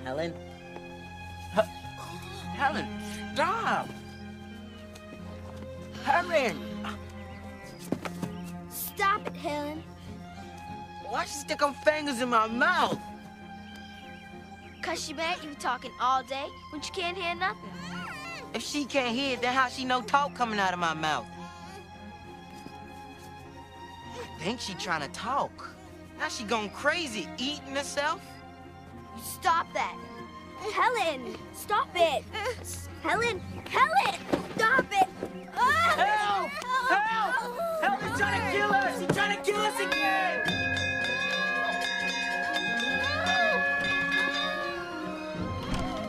Helen? Helen, stop! Helen! Stop it, Helen. Why'd she stick her fingers in my mouth? 'Cause she mad you talking all day when she can't hear nothing. If she can't hear it, then how she know talk coming out of my mouth? I think she trying to talk. Now she going crazy, eating herself. Stop that. Helen, stop it. Helen, Helen, stop it. Help! Help! Help! They're trying to kill us! She's trying to kill us again!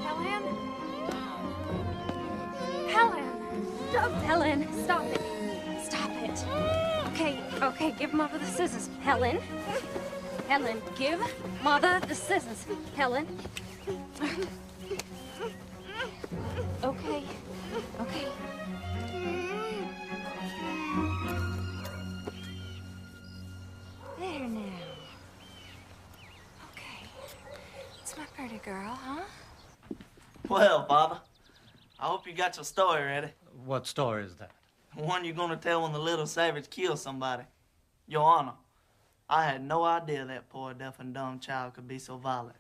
Helen? Helen! Stop, Helen! Stop it! Stop it! Okay, give Mother the scissors. Helen? Helen, give Mother the scissors. Helen? Okay. There now. Okay. It's my pretty girl, huh? Well, Father, I hope you got your story ready. What story is that? The one you're gonna tell when the little savage kills somebody. Your Honor, I had no idea that poor deaf and dumb child could be so violent.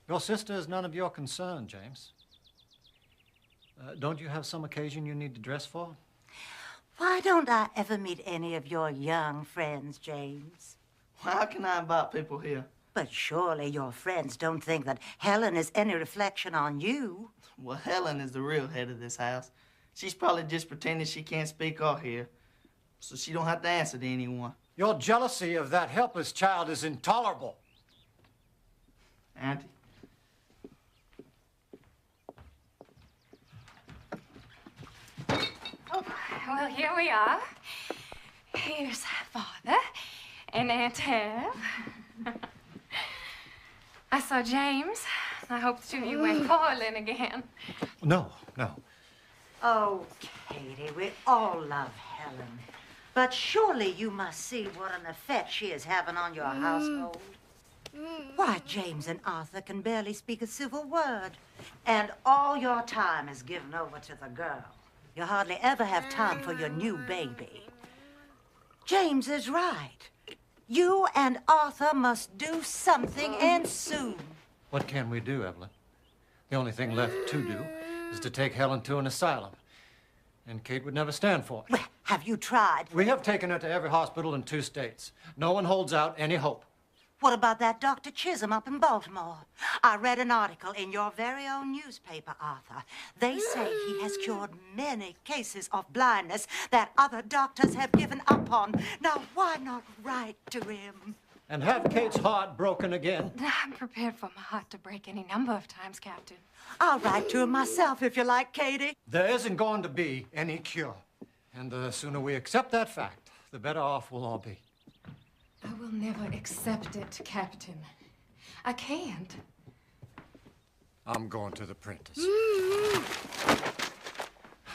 Your sister is none of your concern, James. Don't you have some occasion you need to dress for? Why don't I ever meet any of your young friends, James? How can I invite people here? But surely your friends don't think that Helen is any reflection on you. Well, Helen is the real head of this house. She's probably just pretending she can't speak or hear, so she don't have to answer to anyone. Your jealousy of that helpless child is intolerable. Auntie? Oh, well, here we are. Here's Father and Aunt Hev. I saw James. I hope the two of you went quarreling again. No. Oh, Katie, we all love Helen. But surely you must see what an effect she is having on your household. Why, James and Arthur can barely speak a civil word. And all your time is given over to the girl. You hardly ever have time for your new baby. James is right. You and Arthur must do something, and soon. What can we do, Evelyn? The only thing left to do is to take Helen to an asylum. And Kate would never stand for it. Well, have you tried? We have taken her to every hospital in 2 states. No one holds out any hope. What about that Dr. Chisholm up in Baltimore? I read an article in your very own newspaper, Arthur. They say he has cured many cases of blindness that other doctors have given up on. Now, why not write to him? And have Kate's heart broken again. I'm prepared for my heart to break any number of times, Captain. I'll write to him myself if you like, Katie. There isn't going to be any cure. And the sooner we accept that fact, the better off we'll all be. I will never accept it, Captain. I can't. I'm going to the Prentice.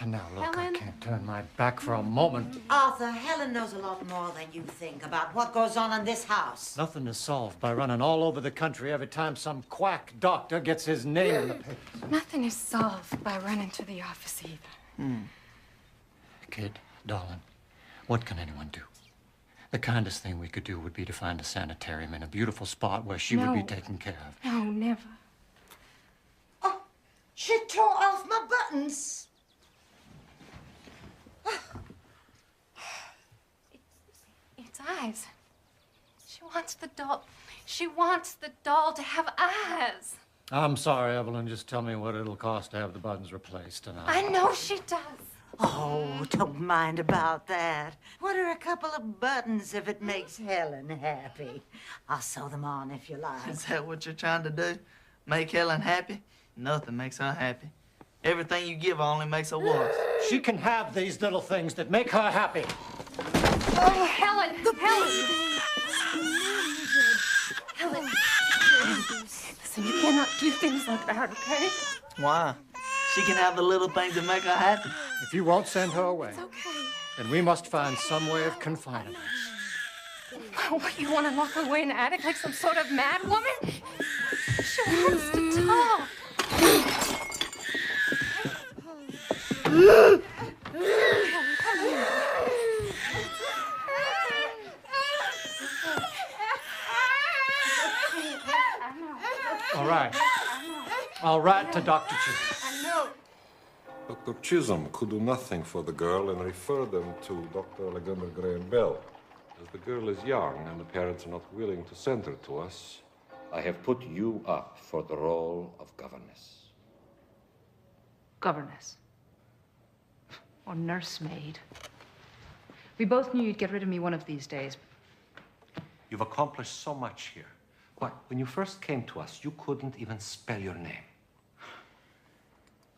Now, look, Helen. I can't turn my back for a moment. Arthur, Helen knows a lot more than you think about what goes on in this house. Nothing is solved by running all over the country every time some quack doctor gets his name in the papers. Nothing is solved by running to the office either. Kid, darling, what can anyone do? The kindest thing we could do would be to find a sanitarium in a beautiful spot where she would be taken care of. No, never. Oh, she tore off my buttons. It's eyes. She wants the doll. She wants the doll to have eyes. I'm sorry, Evelyn. Just tell me what it'll cost to have the buttons replaced, and I know she does. Oh, don't mind about that. What are a couple of buttons if it makes Helen happy? I'll sew them on if you like. Is that what you're trying to do? Make Helen happy? Nothing makes her happy. Everything you give her only makes her worse. she can have these little things that make her happy. Oh, Helen! Helen! Listen, you cannot do things like that, okay? Why? She can have the little things that make her happy. If you won't send her away, It's okay. then we must find some way of confining her. What, you want to lock her away in the attic like some sort of mad woman? She wants to talk. All right. I'll write to Dr. Chisholm. Dr. Chisholm could do nothing for the girl and referred them to Dr. Alexander Graham Bell. As the girl is young and the parents are not willing to send her to us, I have put you up for the role of governess. Governess. Or nursemaid. We both knew you'd get rid of me one of these days. You've accomplished so much here. Why, when you first came to us, you couldn't even spell your name.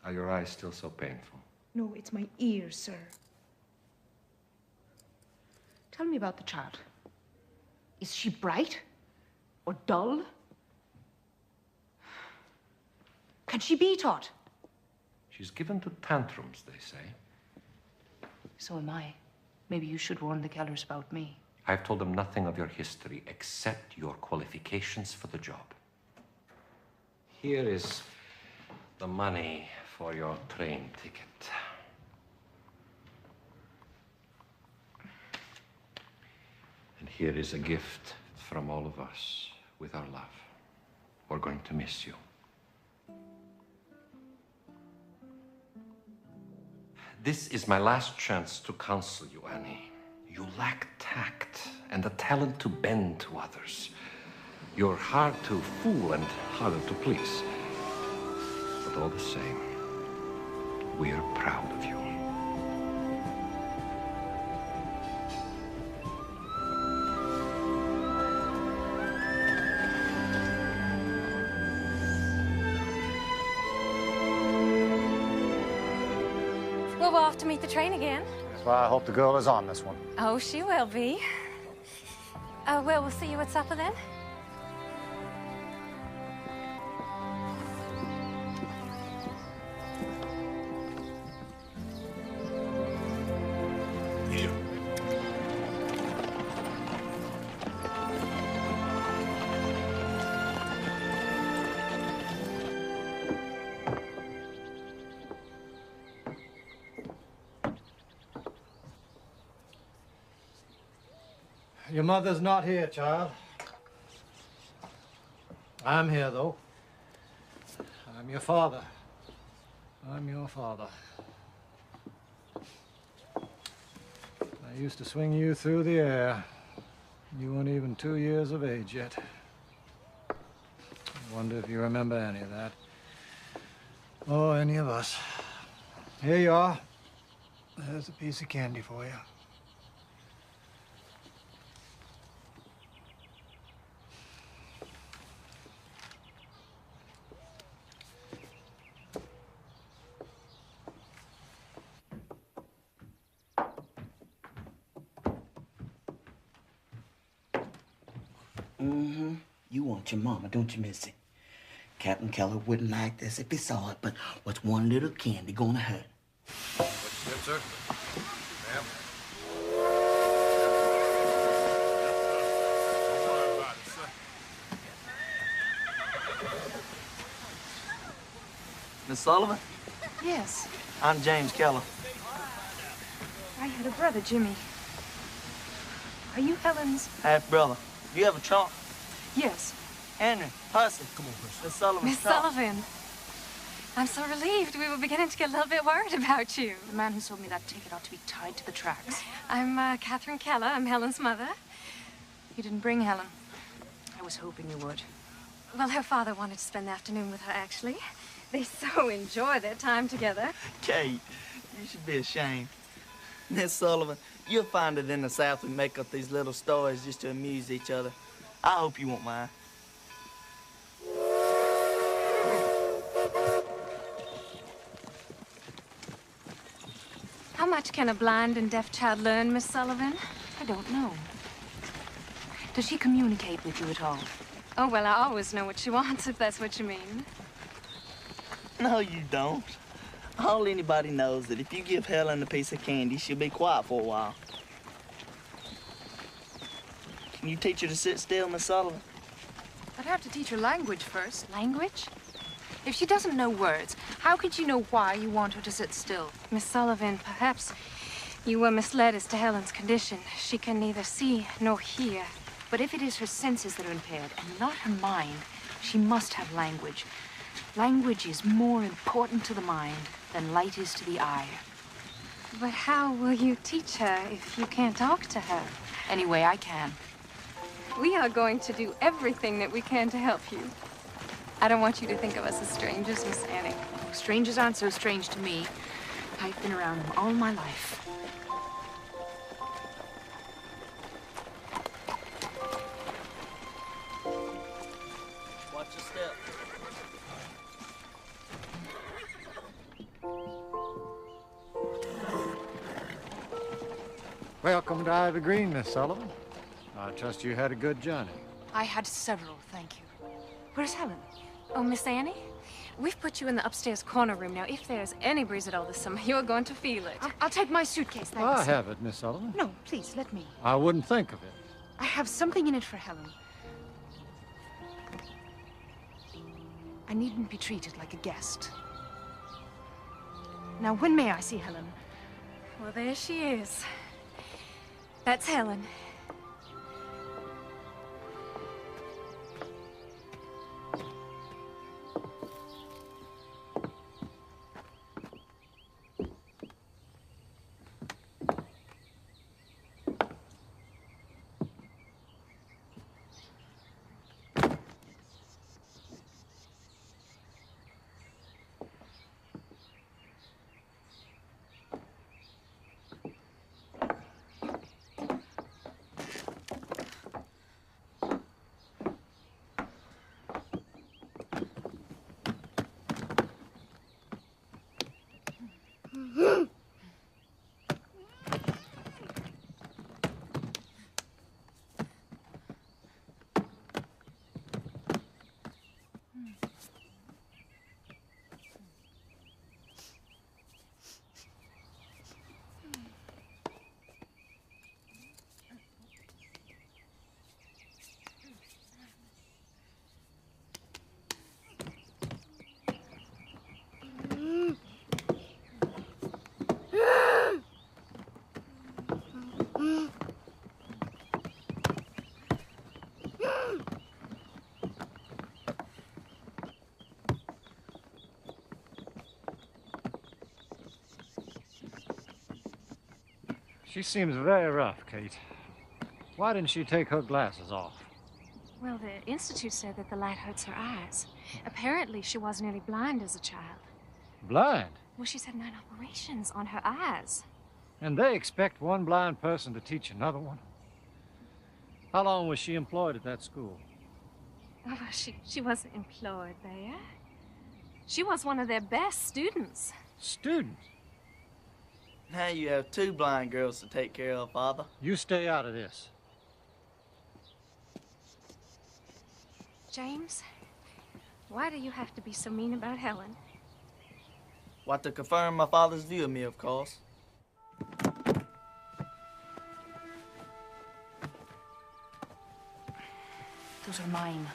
Are your eyes still so painful? No, it's my ears, sir. Tell me about the child. Is she bright? Or dull? Can she be taught? She's given to tantrums, they say. So am I. Maybe you should warn the Kellers about me. I've told them nothing of your history except your qualifications for the job. Here is the money for your train ticket. And here is a gift from all of us with our love. We're going to miss you. This is my last chance to counsel you, Annie. You lack tact and the talent to bend to others. You're hard to fool and harder to please. But all the same, we're proud of you. Well, we're off to meet the train again. That's why I hope the girl is on this one. Oh, she will be. Well, we'll see you at supper then. here. Your mother's not here, child. I'm here, though. I'm your father. I'm your father. I used to swing you through the air. You weren't even 2 years of age yet. I wonder if you remember any of that. Or any of us. Here you are. There's a piece of candy for you. Mm-hmm. You want your mama, don't you, Missy? Captain Keller wouldn't like this if he saw it, but what's one little candy gonna hurt? What's that, sir? Ma'am? Don't worry about it, sir. Miss Sullivan, Yes. I'm James Keller. I had a brother, Jimmy. Are you Helen's? Half brother. You have a trunk? Yes. Henry, Hussey. Come on, Miss Sullivan. Miss Sullivan. I'm so relieved. We were beginning to get a little bit worried about you. The man who sold me that ticket ought to be tied to the tracks. I'm Catherine Keller. I'm Helen's mother. You didn't bring Helen. I was hoping you would. Well, her father wanted to spend the afternoon with her, actually. They so enjoy their time together. Kate, you should be ashamed. Miss Sullivan, you'll find it in the South we make up these little stories just to amuse each other. I hope you won't mind. How much can a blind and deaf child learn, Miss Sullivan? I don't know. Does she communicate with you at all? Oh, well, I always know what she wants, if that's what you mean. No, you don't. All anybody knows that if you give Helen a piece of candy, she'll be quiet for a while. Can you teach her to sit still, Miss Sullivan? I'd have to teach her language first. Language? If she doesn't know words, how could you know why you want her to sit still? Miss Sullivan, perhaps you were misled as to Helen's condition. She can neither see nor hear. But if it is her senses that are impaired and not her mind, she must have language. Language is more important to the mind than light is to the eye. But how will you teach her if you can't talk to her? Anyway, I can. We are going to do everything that we can to help you. I don't want you to think of us as strangers, Miss Annie. Strangers aren't so strange to me. I've been around them all my life. Watch your step. Welcome to Ivy Green, Miss Sullivan. I trust you had a good journey. I had several, thank you. Where's Helen? Oh, Miss Annie, we've put you in the upstairs corner room. Now, if there's any breeze at all this summer, you're going to feel it. I'll take my suitcase, thanks. I have it, Miss Sullivan. No, please, let me. I wouldn't think of it. I have something in it for Helen. I needn't be treated like a guest. Now, when may I see Helen? Well, there she is. That's Helen. She seems very rough, Kate. Why didn't she take her glasses off? Well, the Institute said that the light hurts her eyes. Apparently, she was nearly blind as a child. Blind? Well, she's had 9 operations on her eyes. And they expect one blind person to teach another one? How long was she employed at that school? Oh, she wasn't employed there. She was one of their best students. Students? Now you have 2 blind girls to take care of, Father. You stay out of this. James, why do you have to be so mean about Helen? What, to confirm my father's view of me, of course. Those are mine.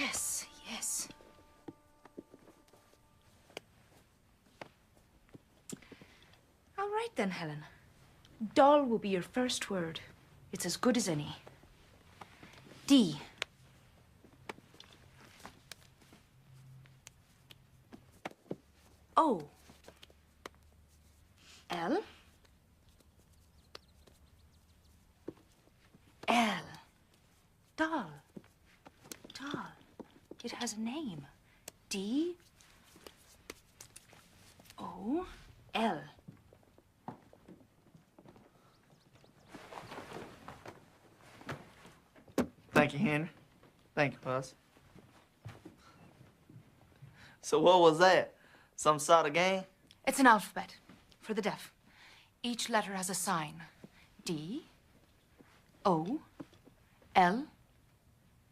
Yes, yes. All right then, Helen. Doll will be your first word. It's as good as any. D. O. L. L. Doll. Doll. It has a name. D. O. L. Thank you, Henry. Thank you, Puss. So what was that? Some sort of game? It's an alphabet for the deaf. Each letter has a sign. D, O, L,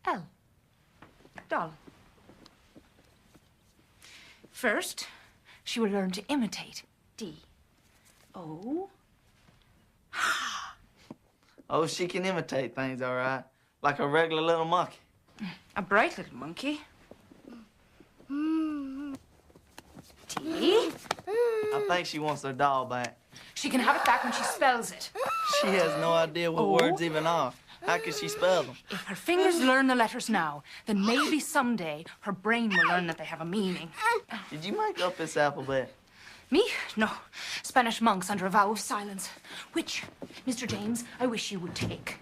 L. Doll. First, she will learn to imitate. D, O. Oh, she can imitate things, all right. Like a regular little monkey. A bright little monkey. D. I think she wants her doll back. She can have it back when she spells it. She has no idea what words even are. How can she spell them? If her fingers learn the letters now, then maybe someday her brain will learn that they have a meaning. Did you make up this alphabet? Me? No. Spanish monks under a vow of silence. Which, Mr. James, I wish you would take.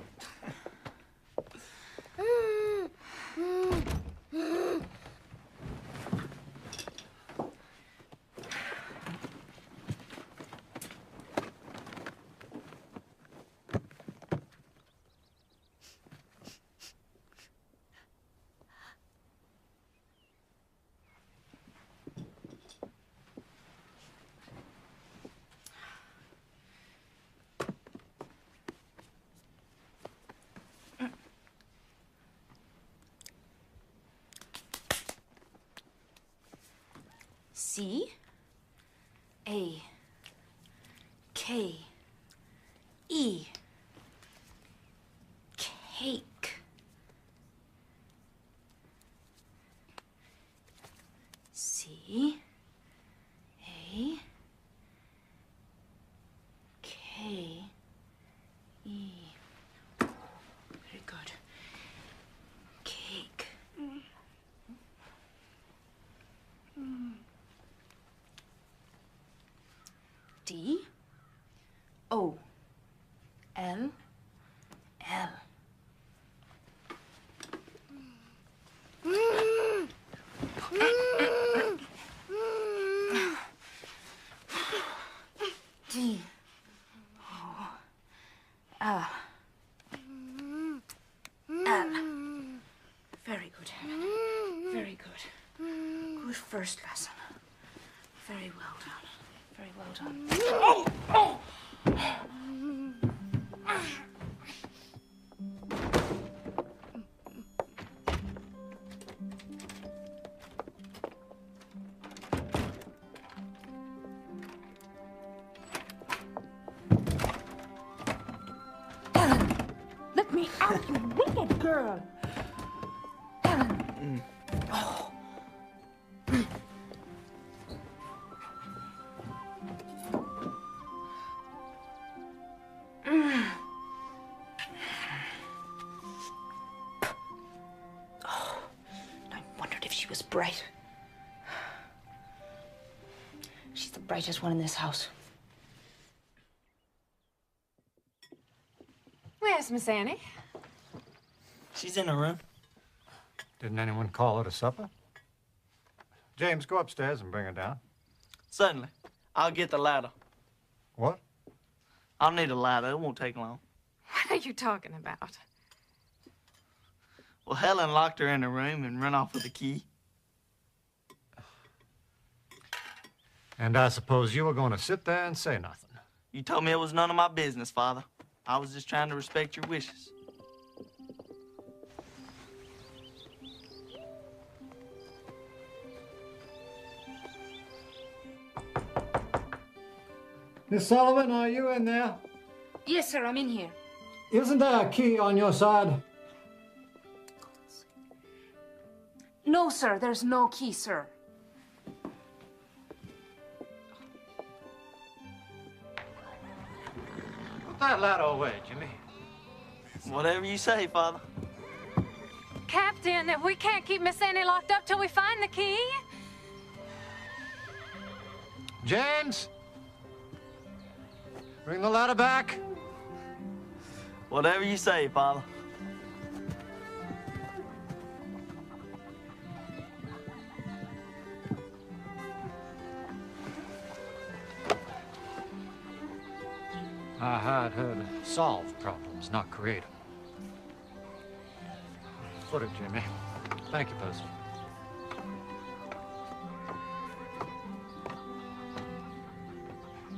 C, A, K, E, cake. C, A, K, E. Very good. Cake. D, O, L, L. D, O, L, L. Very good, Helen. Very good. Good first lesson. Very well done. Very well done. Oh! Oh! Helen, let me out, you wicked girl. Helen. Oh. Bright. She's the brightest one in this house. Where's Miss Annie? She's in her room. Didn't anyone call her to supper? James, go upstairs and bring her down. Certainly. I'll get the ladder. What? I'll need a ladder. It won't take long. What are you talking about? Well, Helen locked her in her room and ran off with the key. And I suppose you were going to sit there and say nothing. You told me it was none of my business, Father. I was just trying to respect your wishes. Miss Sullivan, are you in there? Yes, sir, I'm in here. Isn't there a key on your side? No, sir, there's no key, sir. Put that ladder away, Jimmy. Whatever you say, Father. Captain, we can't keep Miss Annie locked up till we find the key. James! Bring the ladder back. Whatever you say, Father. I hired her to solve problems, not create them. Put it, Jimmy. Thank you, Percy.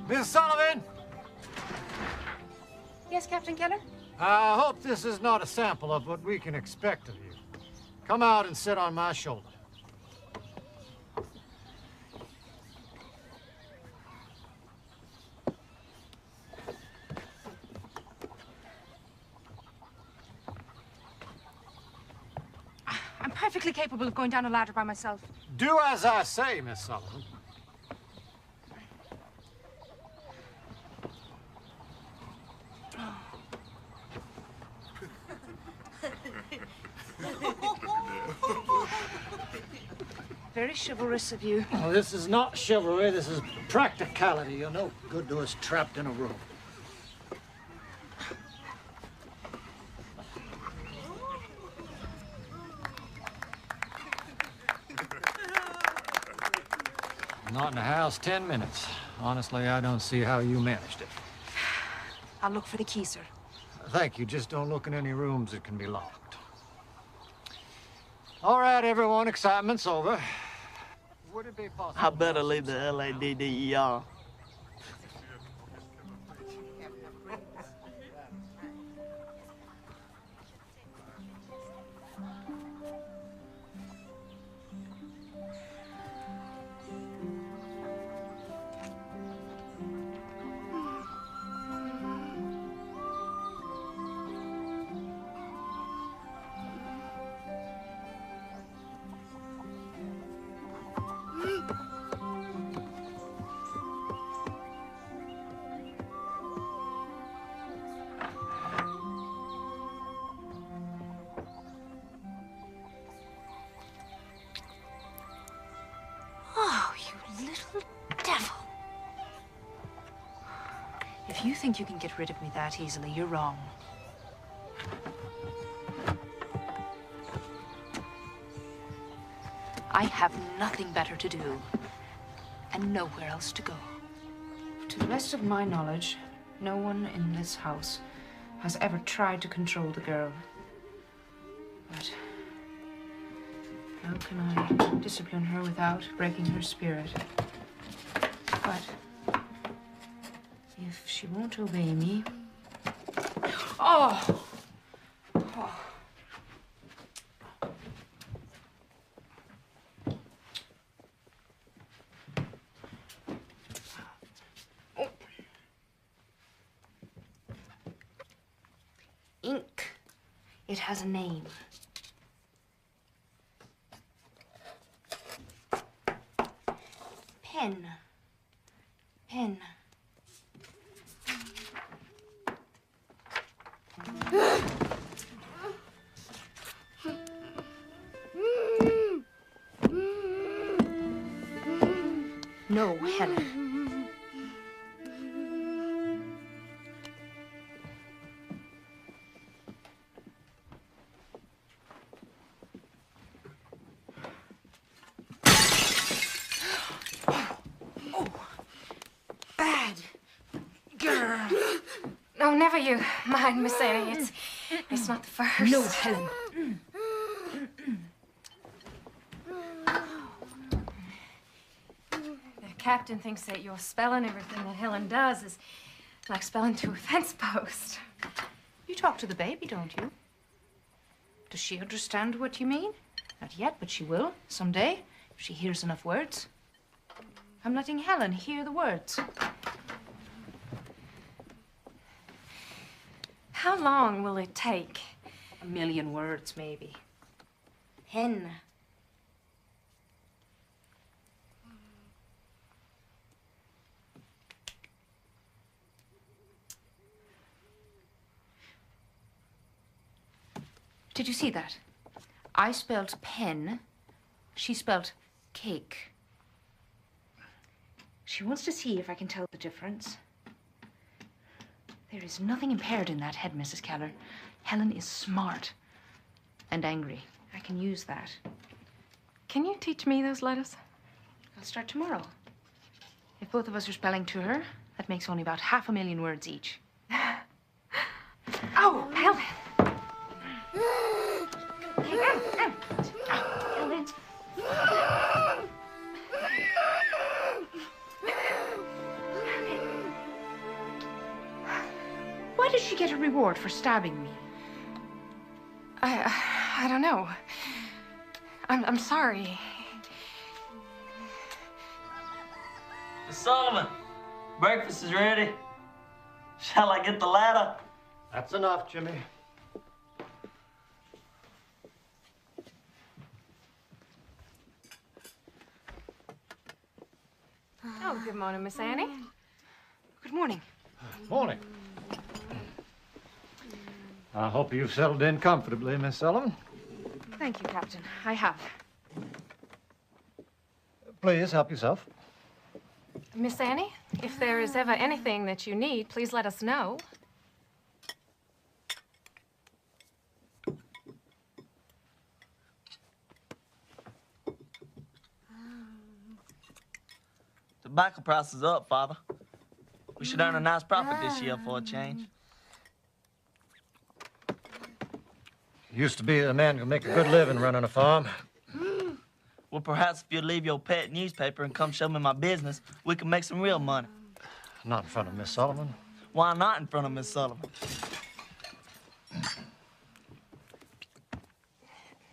Miss Sullivan! Yes, Captain Keller? I hope this is not a sample of what we can expect of you. Come out and sit on my shoulder. I'm perfectly capable of going down a ladder by myself. Do as I say, Miss Sullivan. Very chivalrous of you. Oh, this is not chivalry, this is practicality. You're no good to us trapped in a room. Not in the house 10 minutes. Honestly, I don't see how you managed it. I'll look for the key, sir. Thank you. Just don't look in any rooms that can be locked. All right, everyone. Excitement's over. Would it be possible? I better leave the LADDER. Oh, you little devil. If you think you can get rid of me that easily, you're wrong. I have nothing better to do, and nowhere else to go. To the best of my knowledge, no one in this house has ever tried to control the girl. But how can I discipline her without breaking her spirit? But if she won't obey me... Oh! Oh. Ink. It has a name. Pen. Pen. No, Helen. Bad girl. No, never you mind, Miss Annie. It's not the first. No, Helen. The captain thinks that you're spelling everything that Helen does is like spelling to a fence post. You talk to the baby, don't you? Does she understand what you mean? Not yet, but she will someday if she hears enough words. I'm letting Helen hear the words. How long will it take? 1,000,000 words, maybe. Hen. Did you see that? I spelled pen. She spelled cake. She wants to see if I can tell the difference. There is nothing impaired in that head, Mrs. Keller. Helen is smart and angry. I can use that. Can you teach me those letters? I'll start tomorrow. If both of us are spelling to her, that makes only about 500,000 words each. Oh, Helen! Helen. Why did she get a reward for stabbing me? I don't know. I'm sorry. Miss Sullivan, breakfast is ready. Shall I get the ladder? That's enough, Jimmy. Oh, good morning, Miss Annie. Good morning. Morning. I hope you've settled in comfortably, Miss Sullivan. Thank you, Captain. I have. Please help yourself. Miss Annie, if there is ever anything that you need, please let us know. Tobacco prices up, Father. We should earn a nice profit this year for a change. Used to be a man could make a good living running a farm. Well, perhaps if you leave your pet newspaper and come show me my business, we can make some real money. Not in front of Miss Sullivan. Why not in front of Miss Sullivan?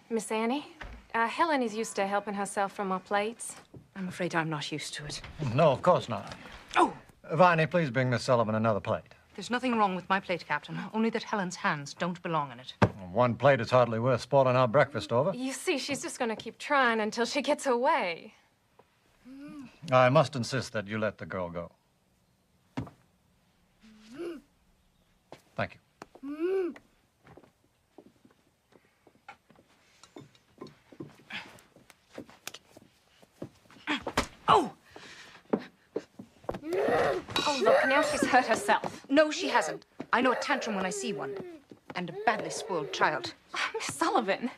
Miss Annie, Helen is used to helping herself from our plates. I'm afraid I'm not used to it. No, of course not. Oh! Viney, please bring Miss Sullivan another plate. There's nothing wrong with my plate, Captain. Only that Helen's hands don't belong in it. One plate is hardly worth spoiling our breakfast over. You see, she's just going to keep trying until she gets away. I must insist that you let the girl go. Thank you. Oh! Oh, look, now she's hurt herself. No, she hasn't. I know a tantrum when I see one. And a badly spoiled child. Oh, Miss Sullivan.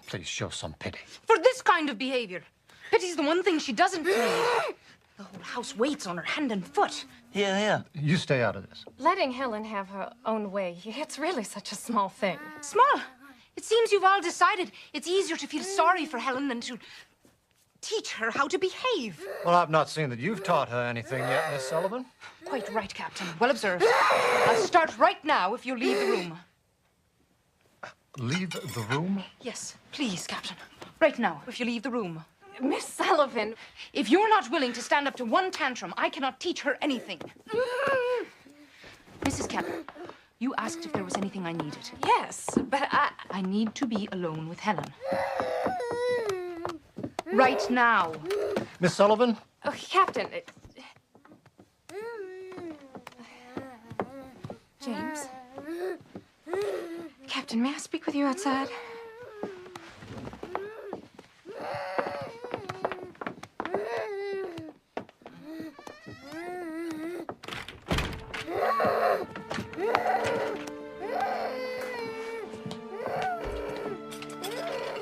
Please show some pity. For this kind of behavior. Pity's the one thing she doesn't need. The whole house waits on her hand and foot. Here, here. You stay out of this. Letting Helen have her own way, it's really such a small thing. Small. It seems you've all decided it's easier to feel sorry for Helen than to teach her how to behave. Well, I've not seen that you've taught her anything yet, Miss Sullivan. Quite right, Captain. Well observed. I'll start right now if you leave the room. Leave the room? Yes, please, Captain. Right now, if you leave the room. Miss Sullivan. If you're not willing to stand up to one tantrum, I cannot teach her anything. Mrs. Keller, you asked if there was anything I needed. Yes, but I need to be alone with Helen. Right now. Miss Sullivan? Oh, Captain. James. Captain, may I speak with you outside?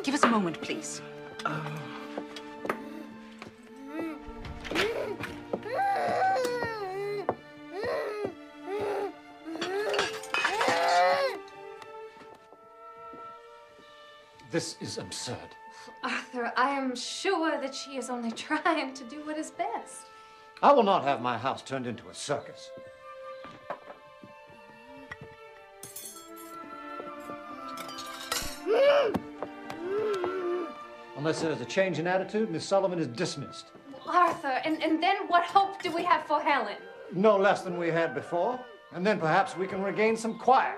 Give us a moment, please. This is absurd. Arthur, I am sure that she is only trying to do what is best. I will not have my house turned into a circus. Unless there's a change in attitude, Miss Sullivan is dismissed. Arthur, and then what hope do we have for Helen? No less than we had before, and then perhaps we can regain some quiet.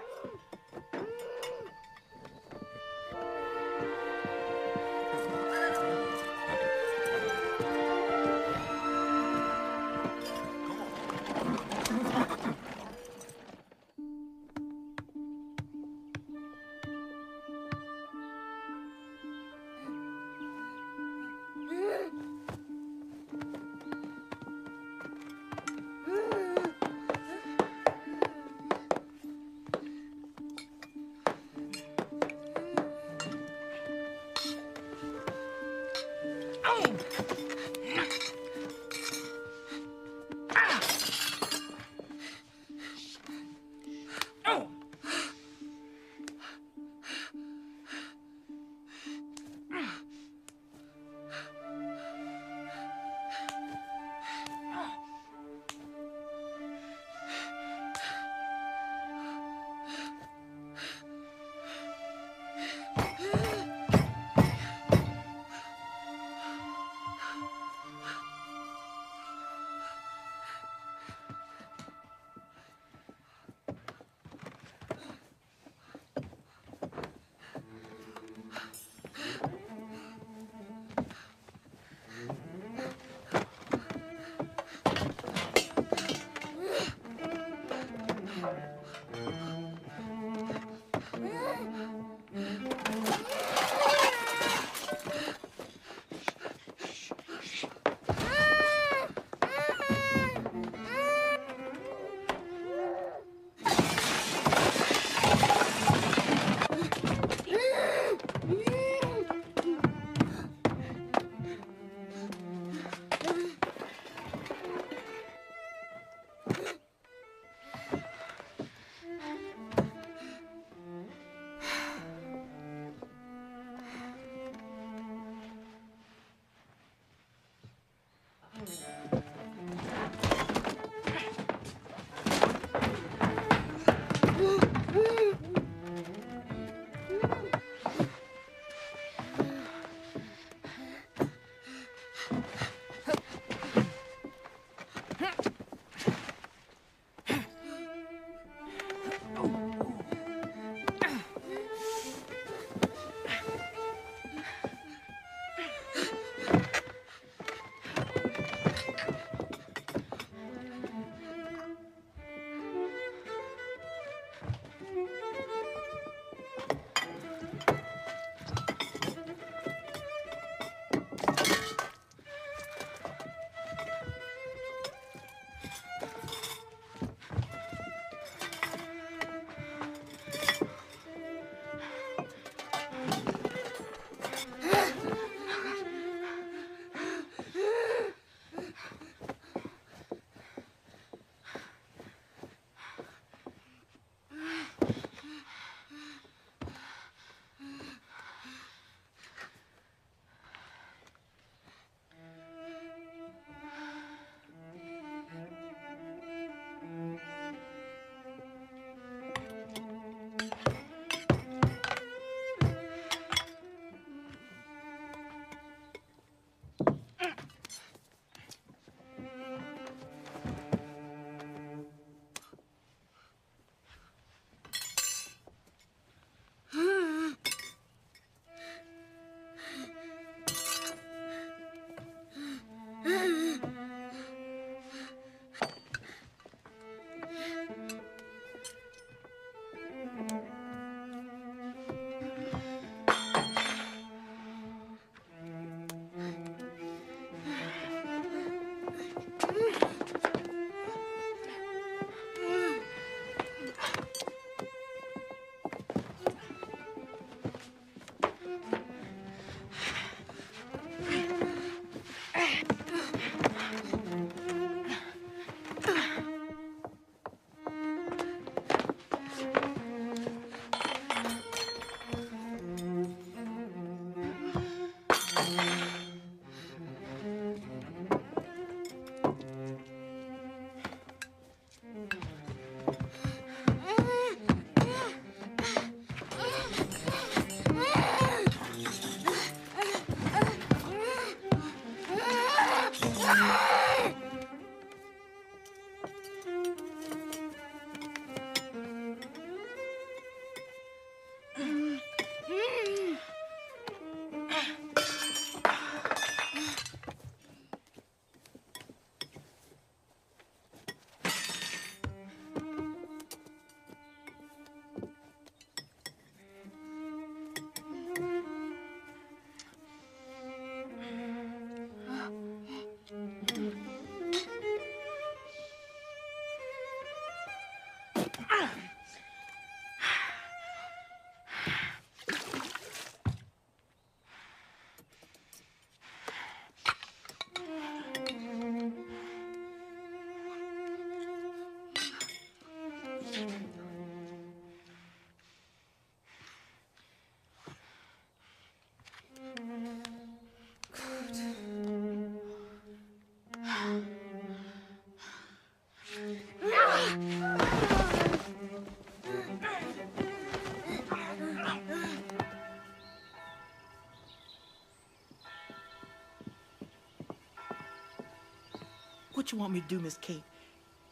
What you want me to do, Miss Kate?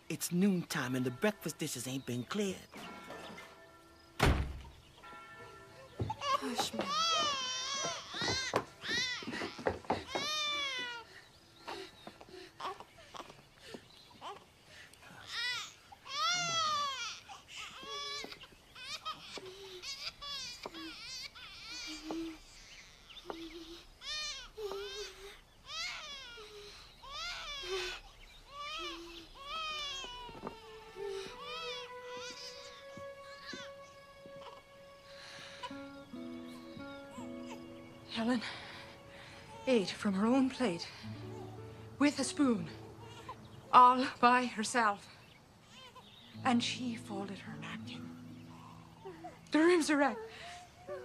It's noontime and the breakfast dishes ain't been cleared. Hush, man. Helen ate from her own plate with a spoon, all by herself. And she folded her napkin. The room's a wreck,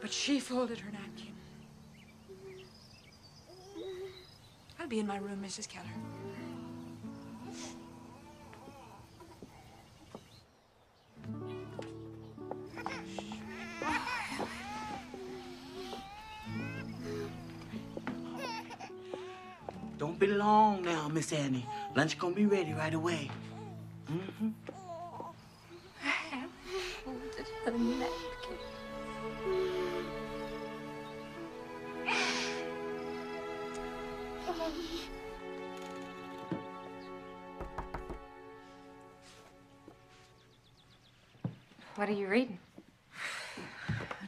but she folded her napkin. I'll be in my room, Mrs. Keller. Don't be long now, Miss Annie. Lunch gonna be ready right away. Mm-hmm. I have folded her napkin. What are you reading?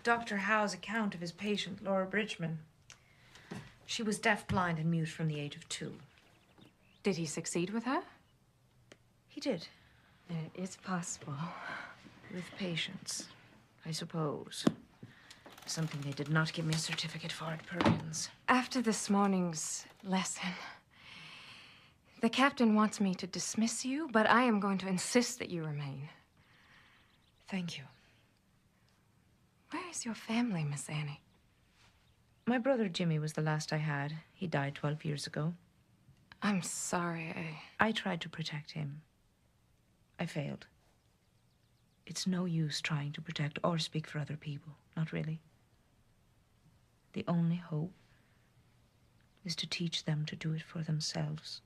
Dr. Howe's account of his patient, Laura Bridgman. She was deaf, blind, and mute from the age of 2. Did he succeed with her? He did. It's possible. With patience, I suppose. Something they did not give me a certificate for at Perkins. After this morning's lesson, the captain wants me to dismiss you, but I am going to insist that you remain. Thank you. Where is your family, Miss Annie? My brother Jimmy was the last I had. He died 12 years ago. I'm sorry. I tried to protect him. I failed. It's no use trying to protect or speak for other people. Not really. The only hope is to teach them to do it for themselves.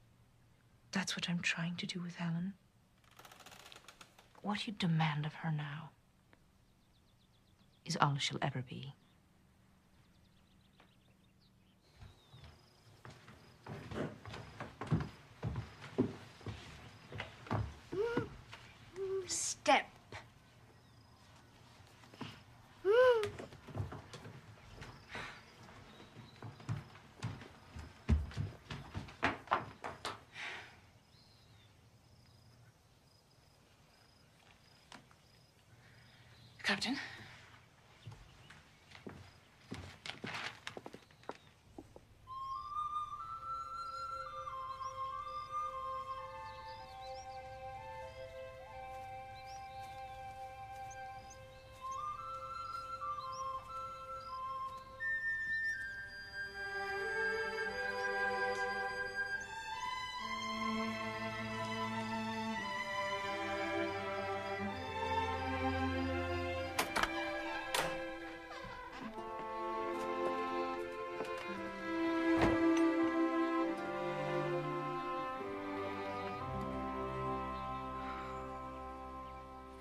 That's what I'm trying to do with Helen. What you demand of her now is all she'll ever be. Step. Captain?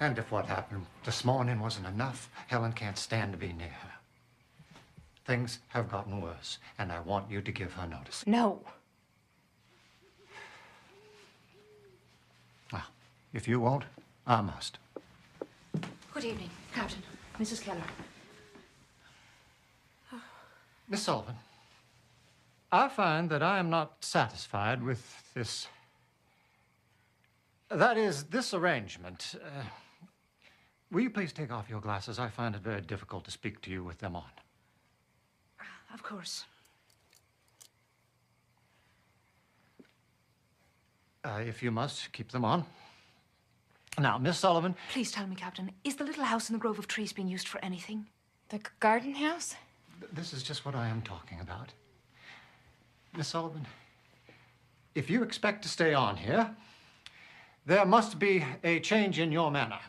And if what happened this morning wasn't enough, Helen can't stand to be near her. Things have gotten worse, and I want you to give her notice. No. Well, if you won't, I must. Good evening, Captain. Mrs. Keller. Miss Sullivan, I find that I am not satisfied with this. That is, this arrangement. Will you please take off your glasses? I find it very difficult to speak to you with them on. Of course. If you must, keep them on. Now, Miss Sullivan. Please tell me, Captain, is the little house in the grove of trees being used for anything? The garden house? This is just what I am talking about. Miss Sullivan, if you expect to stay on here, there must be a change in your manner.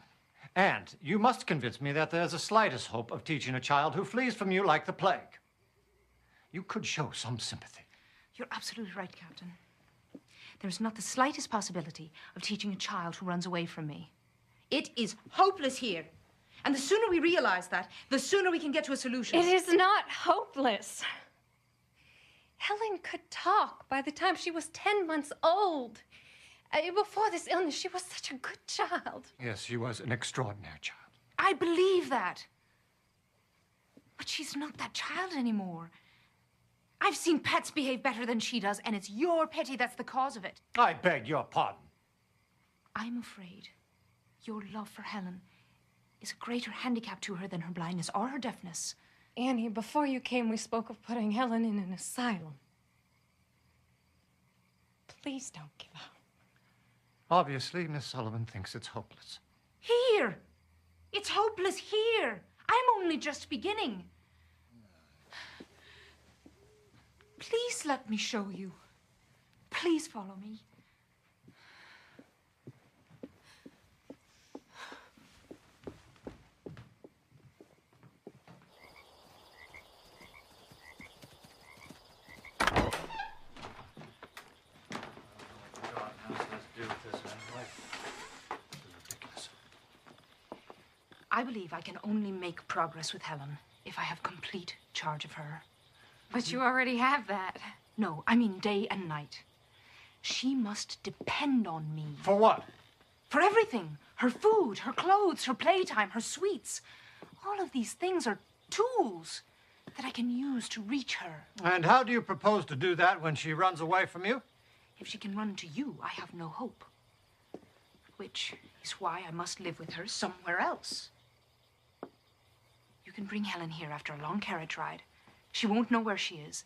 And you must convince me that there's the slightest hope of teaching a child who flees from you like the plague. You could show some sympathy. You're absolutely right, Captain. There's not the slightest possibility of teaching a child who runs away from me. It is hopeless here. And the sooner we realize that, the sooner we can get to a solution. It is not hopeless. Helen could talk by the time she was 10 months old. Before this illness, she was such a good child. Yes, she was an extraordinary child. I believe that. But she's not that child anymore. I've seen pets behave better than she does, and it's your pity that's the cause of it. I beg your pardon. I'm afraid your love for Helen is a greater handicap to her than her blindness or her deafness. Annie, before you came, we spoke of putting Helen in an asylum. Please don't give up. Obviously, Miss Sullivan thinks it's hopeless. Here! It's hopeless here. I'm only just beginning. Please let me show you. Please follow me. I believe I can only make progress with Helen if I have complete charge of her. But you already have that. No, I mean day and night. She must depend on me. For what? For everything. Her food, her clothes, her playtime, her sweets. All of these things are tools that I can use to reach her. And how do you propose to do that when she runs away from you? If she can run to you, I have no hope. Which is why I must live with her somewhere else. You can bring Helen here after a long carriage ride. She won't know where she is.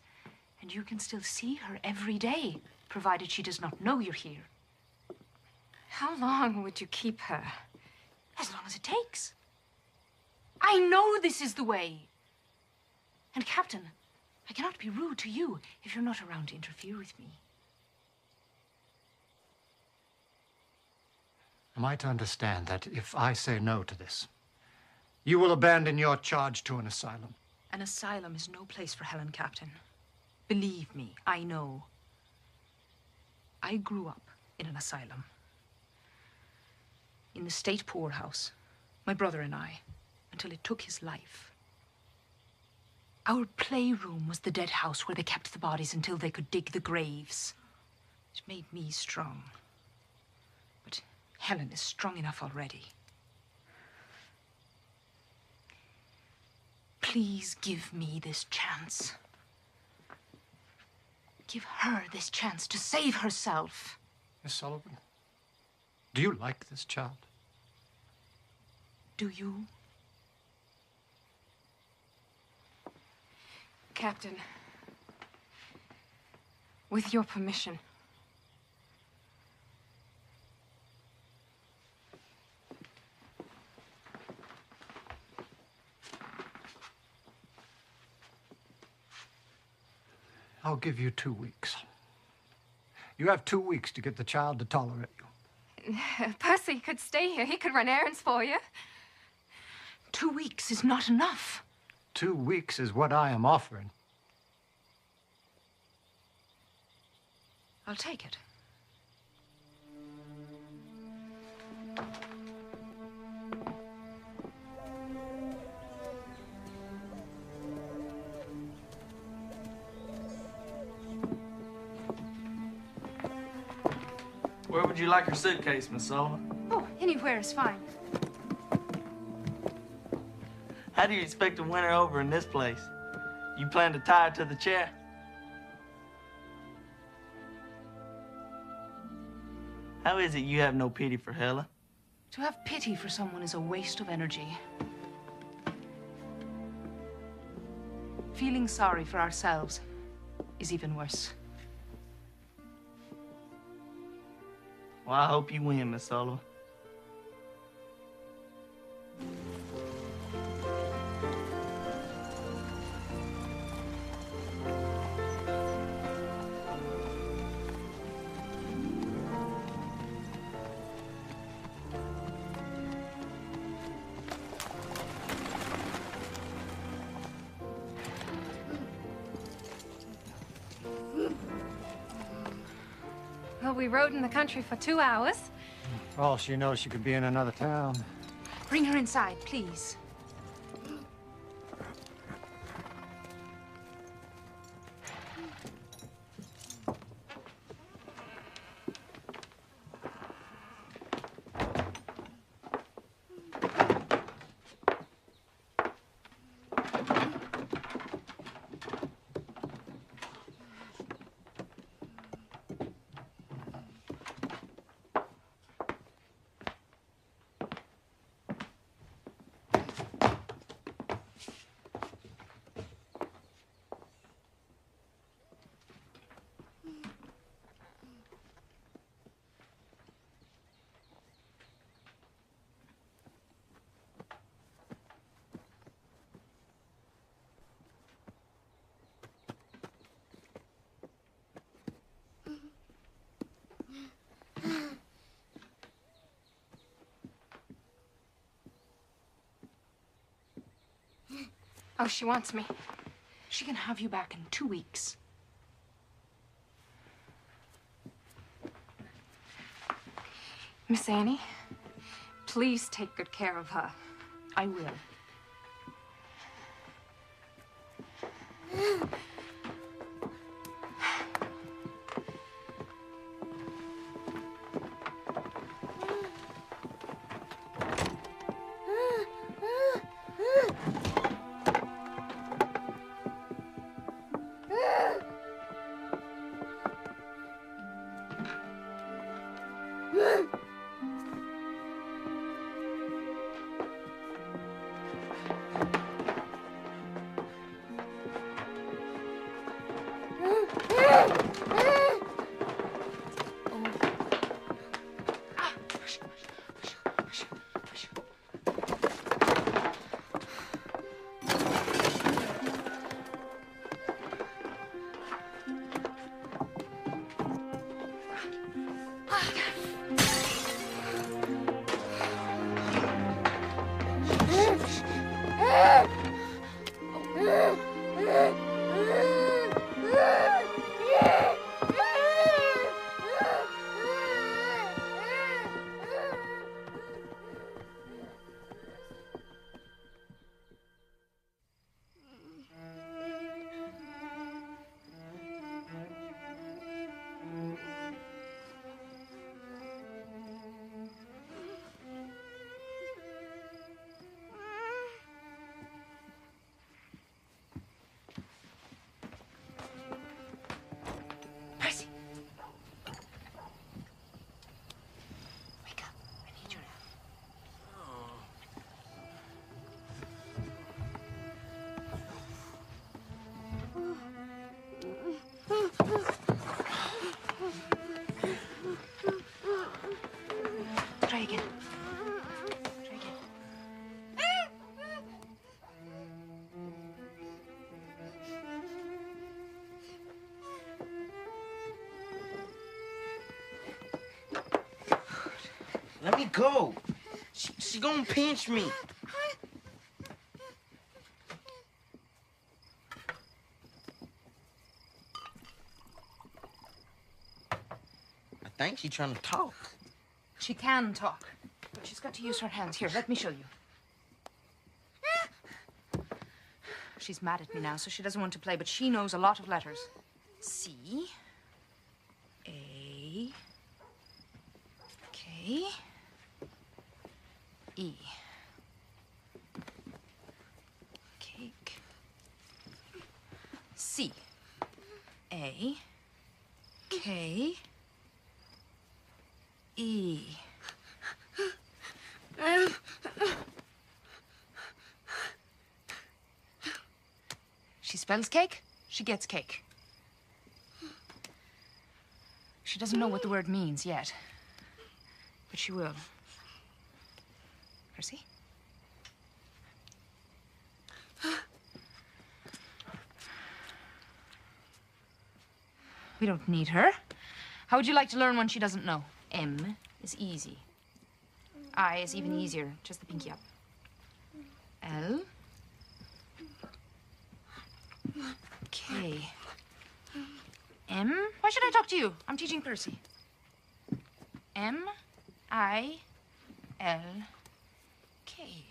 And you can still see her every day, provided she does not know you're here. How long would you keep her? As long as it takes. I know this is the way. And, Captain, I cannot be rude to you if you're not around to interfere with me. Am I to understand that if I say no to this, you will abandon your charge to an asylum? An asylum is no place for Helen, Captain. Believe me, I know. I grew up in an asylum. In the state poorhouse, my brother and I, until it took his life. Our playroom was the dead house where they kept the bodies until they could dig the graves. It made me strong. But Helen is strong enough already. Please give me this chance. Give her this chance to save herself. Miss Sullivan, do you like this child? Do you? Captain, with your permission. I'll give you 2 weeks. You have 2 weeks to get the child to tolerate you. Percy could stay here. He could run errands for you. 2 weeks is not enough. 2 weeks is what I am offering. I'll take it. Where would you like your suitcase, Miss Sullivan? Oh, anywhere is fine. How do you expect to win her over in this place? You plan to tie her to the chair? How is it you have no pity for Helen? To have pity for someone is a waste of energy. Feeling sorry for ourselves is even worse. Well, I hope you win, Miss Sullivan. Well, we rode in the country for 2 hours. For all she knows, she could be in another town. Bring her inside, please. Oh, she wants me. She can have you back in 2 weeks. Miss Annie, please take good care of her. I will. Try again. Try again. Let me go. She gonna pinch me. I think she's trying to talk. She can talk, but she's got to use her hands. Here, let me show you. She's mad at me now, so she doesn't want to play, but she knows a lot of letters. C, A, E. Cake. C. A. K. E. She spells cake, she gets cake. She doesn't know what the word means yet, but she will. Percy? We don't need her. How would you like to learn one she doesn't know? M is easy. I is even easier. Just the pinky up. L. K. M. Why should I talk to you? I'm teaching Percy. M. I. L. K.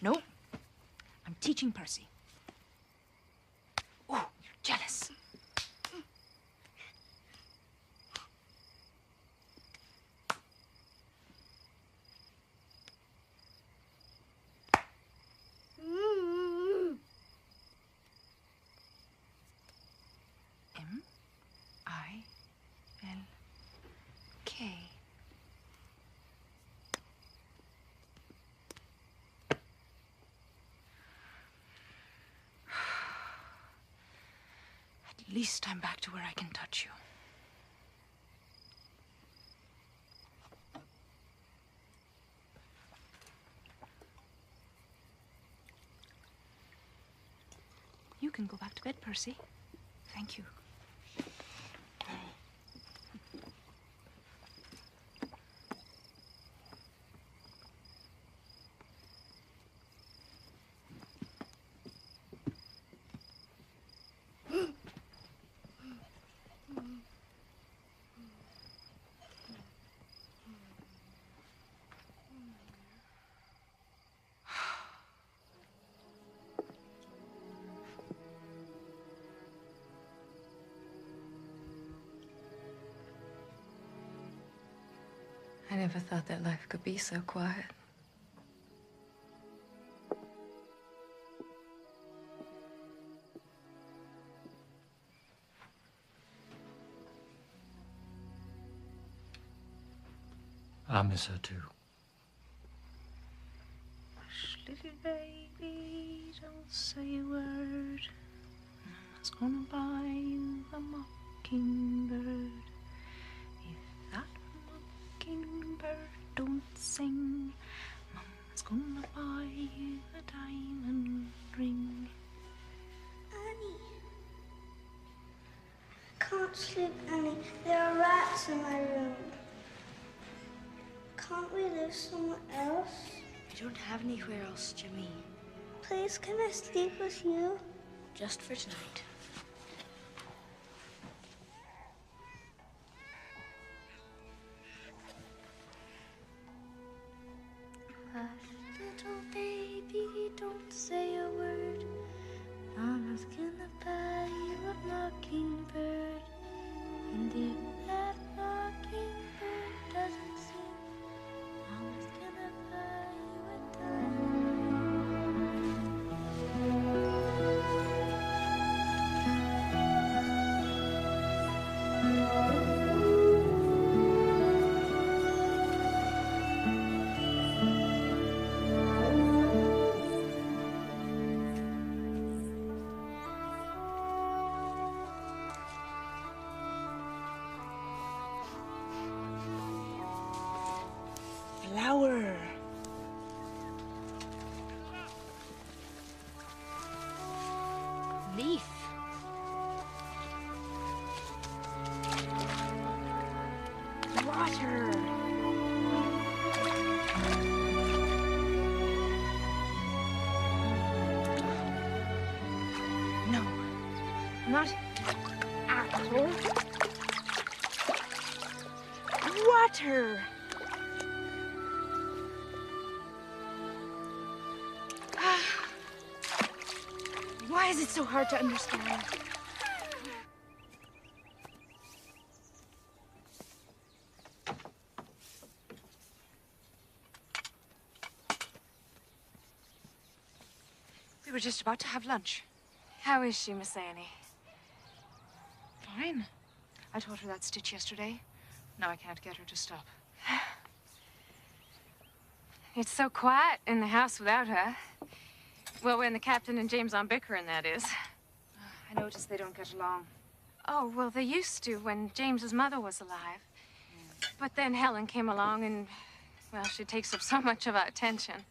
No. I'm teaching Percy. Oh, you're jealous. M. I. L. K. At least I'm back to where I can touch you. You can go back to bed, Percy. Thank you. I never thought that life could be so quiet. I miss her too. Hush, little baby, don't say a word. Mama's gonna buy you a mockingbird. If that mockingbird don't sing, Mama's gonna buy you a diamond ring. Annie. I can't sleep, Annie. There are rats in my room. Can't we live somewhere else? We don't have anywhere else, Jimmy. Please, can I sleep with you? Just for tonight. Hush, little baby, don't say a word. Mama's gonna buy you a mockingbird. And if that mockingbird doesn't sing, Mama's gonna buy you a diamond. Flower. Leaf. Water. No, not apple. Water. Why is it so hard to understand? We were just about to have lunch. How is she, Miss Annie? Fine. I taught her that stitch yesterday. Now I can't get her to stop. It's so quiet in the house without her. Well, when the captain and James aren't bickering, that is. I noticed they don't get along. Oh, well, they used to when James's mother was alive. But then Helen came along and, well, she takes up so much of our attention.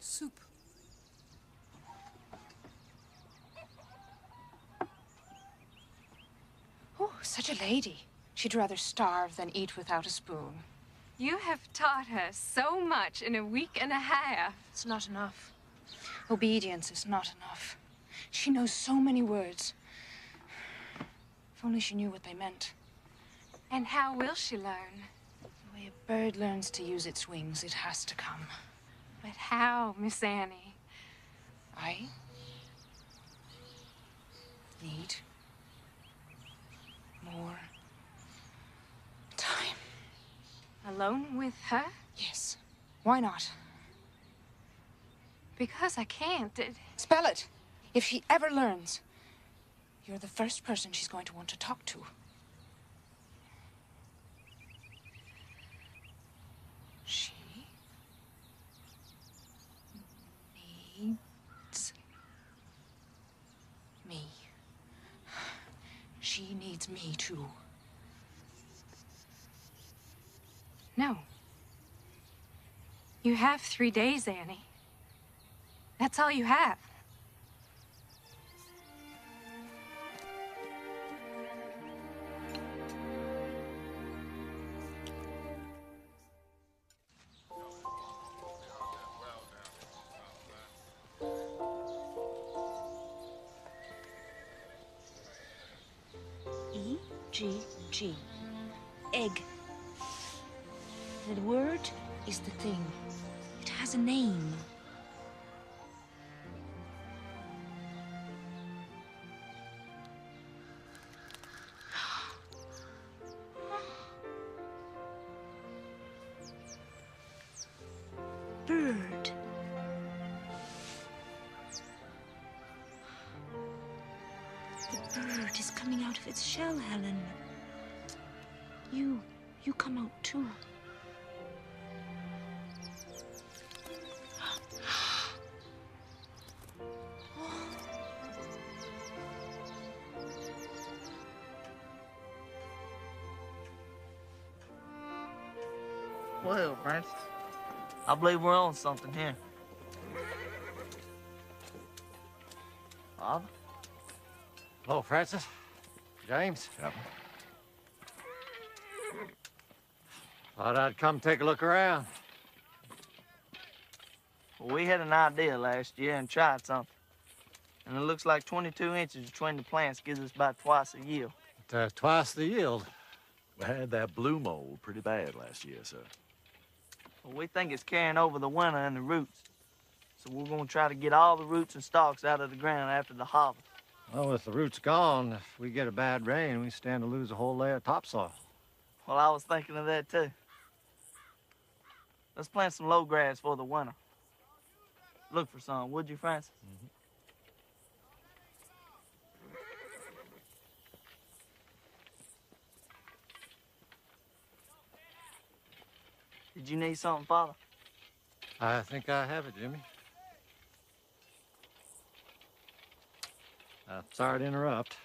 Soup. Oh, such a lady. She'd rather starve than eat without a spoon. You have taught her so much in a week and a half. It's not enough. Obedience is not enough. She knows so many words. If only she knew what they meant. And how will she learn? The way a bird learns to use its wings, it has to come. But how, Miss Annie? I need more time. Alone with her? Yes. Why not? Because I can't. Spell it. If she ever learns, you're the first person she's going to want to talk to. She needs me. She needs me too. No. You have 3 days, Annie. That's all you have. E-G-G. Egg. The word is the thing. It has a name. Bird. The bird is coming out of its shell, Helen. You come out too. Well, Francis, I believe we're on something here. Father? Hello, Francis. James. Yep. Thought I'd come take a look around. Well, we had an idea last year and tried something. And it looks like 22 inches between the plants gives us about twice the yield. Twice the yield. We had that blue mold pretty bad last year, sir. Well, we think it's carrying over the winter and the roots. So we're going to try to get all the roots and stalks out of the ground after the harvest. Well, with the roots gone, if we get a bad rain, we stand to lose a whole layer of topsoil. Well, I was thinking of that, too. Let's plant some low grass for the winter. Look for some, would you, Francis? Mm-hmm. Did you need something, Father? I think I have it, Jimmy. Sorry to interrupt.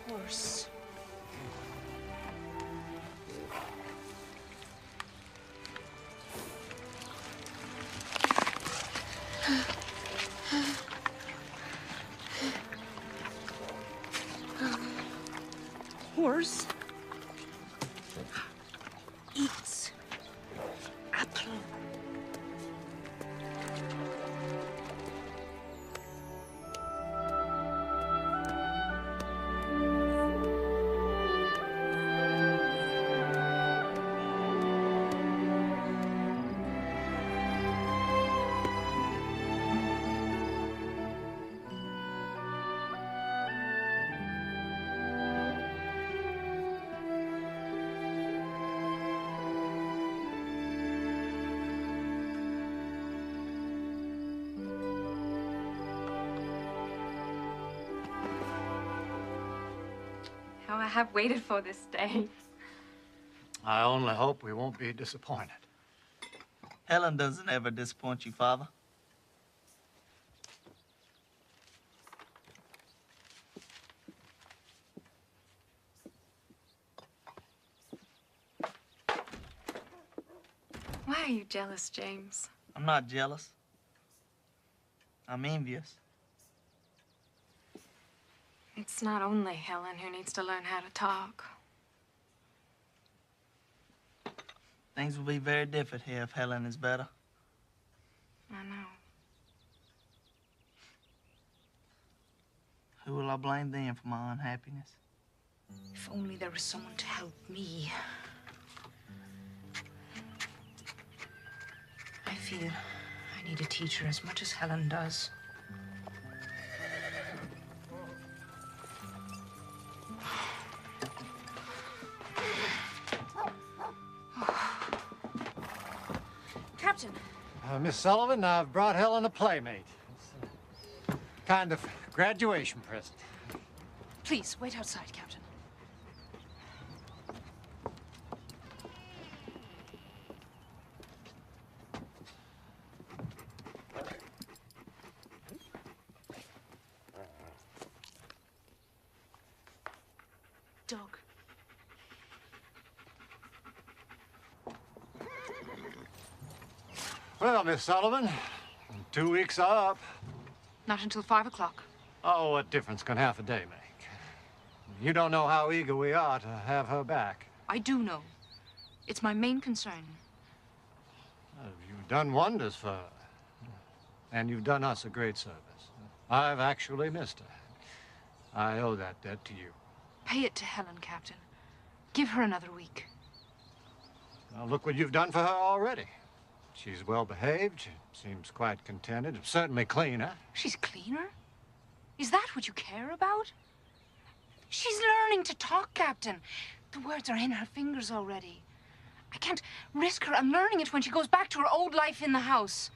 Horse. Horse eats apple. have waited for this day. I only hope we won't be disappointed. Helen doesn't ever disappoint you, Father. Why are you jealous, James? I'm not jealous. I'm envious. It's not only Helen who needs to learn how to talk. Things will be very different here if Helen is better. I know. Who will I blame then for my unhappiness? If only there was someone to help me. I feel I need a teacher as much as Helen does. Captain. Miss Sullivan, I've brought Helen a playmate. It's a kind of graduation present. Please, wait outside, Captain. Dog. Well, Miss Sullivan, 2 weeks are up. Not until 5 o'clock. Oh, what difference can half a day make? You don't know how eager we are to have her back. I do know. It's my main concern. You've done wonders for her. And you've done us a great service. I've actually missed her. I owe that debt to you. Pay it to Helen, Captain. Give her another week. Now, look what you've done for her already. She's well behaved, seems quite contented, certainly cleaner. She's cleaner? Is that what you care about? She's learning to talk, Captain. The words are in her fingers already. I can't risk her unlearning it when she goes back to her old life in the house.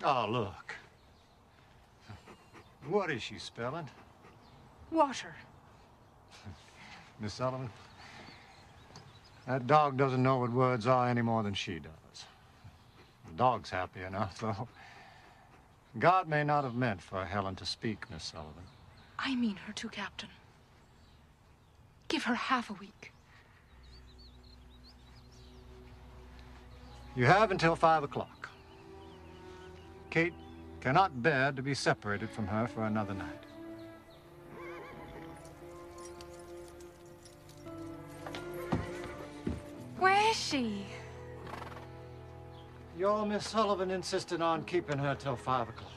Oh, look. What is she spelling? Water. Miss Sullivan, that dog doesn't know what words are any more than she does. The dog's happy enough, though. God may not have meant for Helen to speak, Miss Sullivan. I mean her too, Captain. Give her half a week. You have until 5 o'clock. Kate cannot bear to be separated from her for another night. Where is she? Your Miss Sullivan insisted on keeping her till 5 o'clock.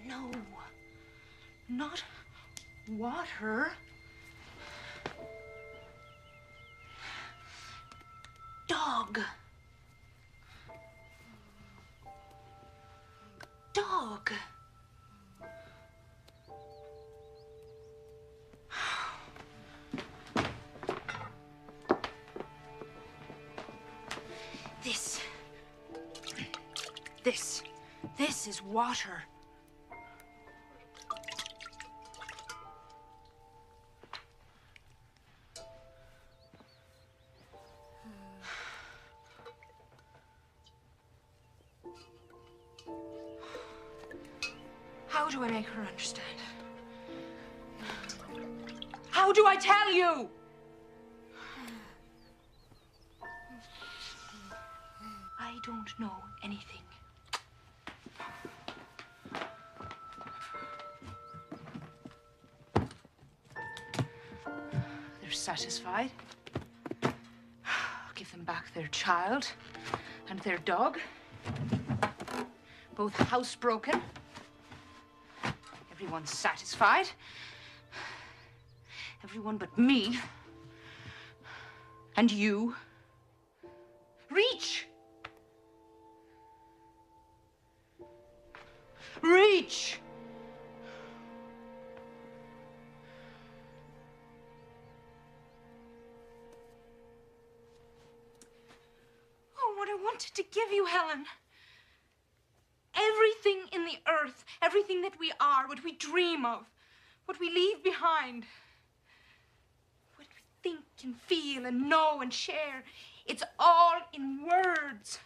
No. Not water. Dog. Dog. This is water. How do I make her understand? How do I tell you? I don't know anything. They're satisfied. I'll give them back their child and their dog. Both housebroken. Everyone's satisfied. Everyone but me. And you. Reach! Reach! Oh, what I wanted to give you, Helen. Everything everything in the earth, everything that we are, what we dream of, what we leave behind, what we think and feel and know and share, it's all in words.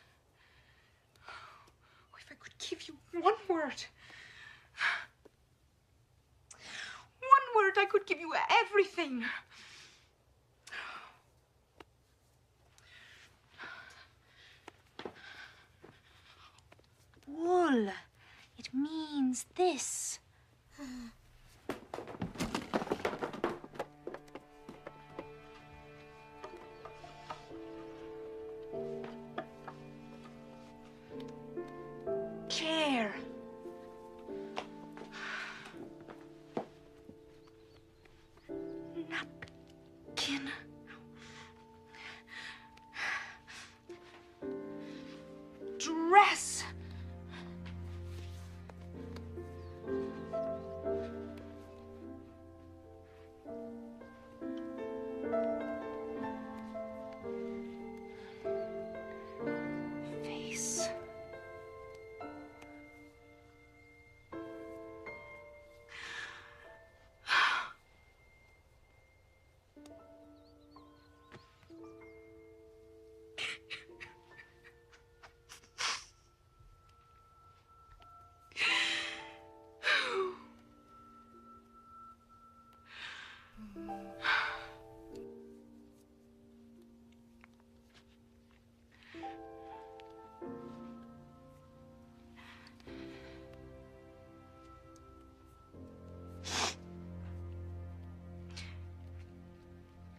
Oh, if I could give you one word, I could give you everything. Wool. It means this. Chair. Napkin. Dress. Face.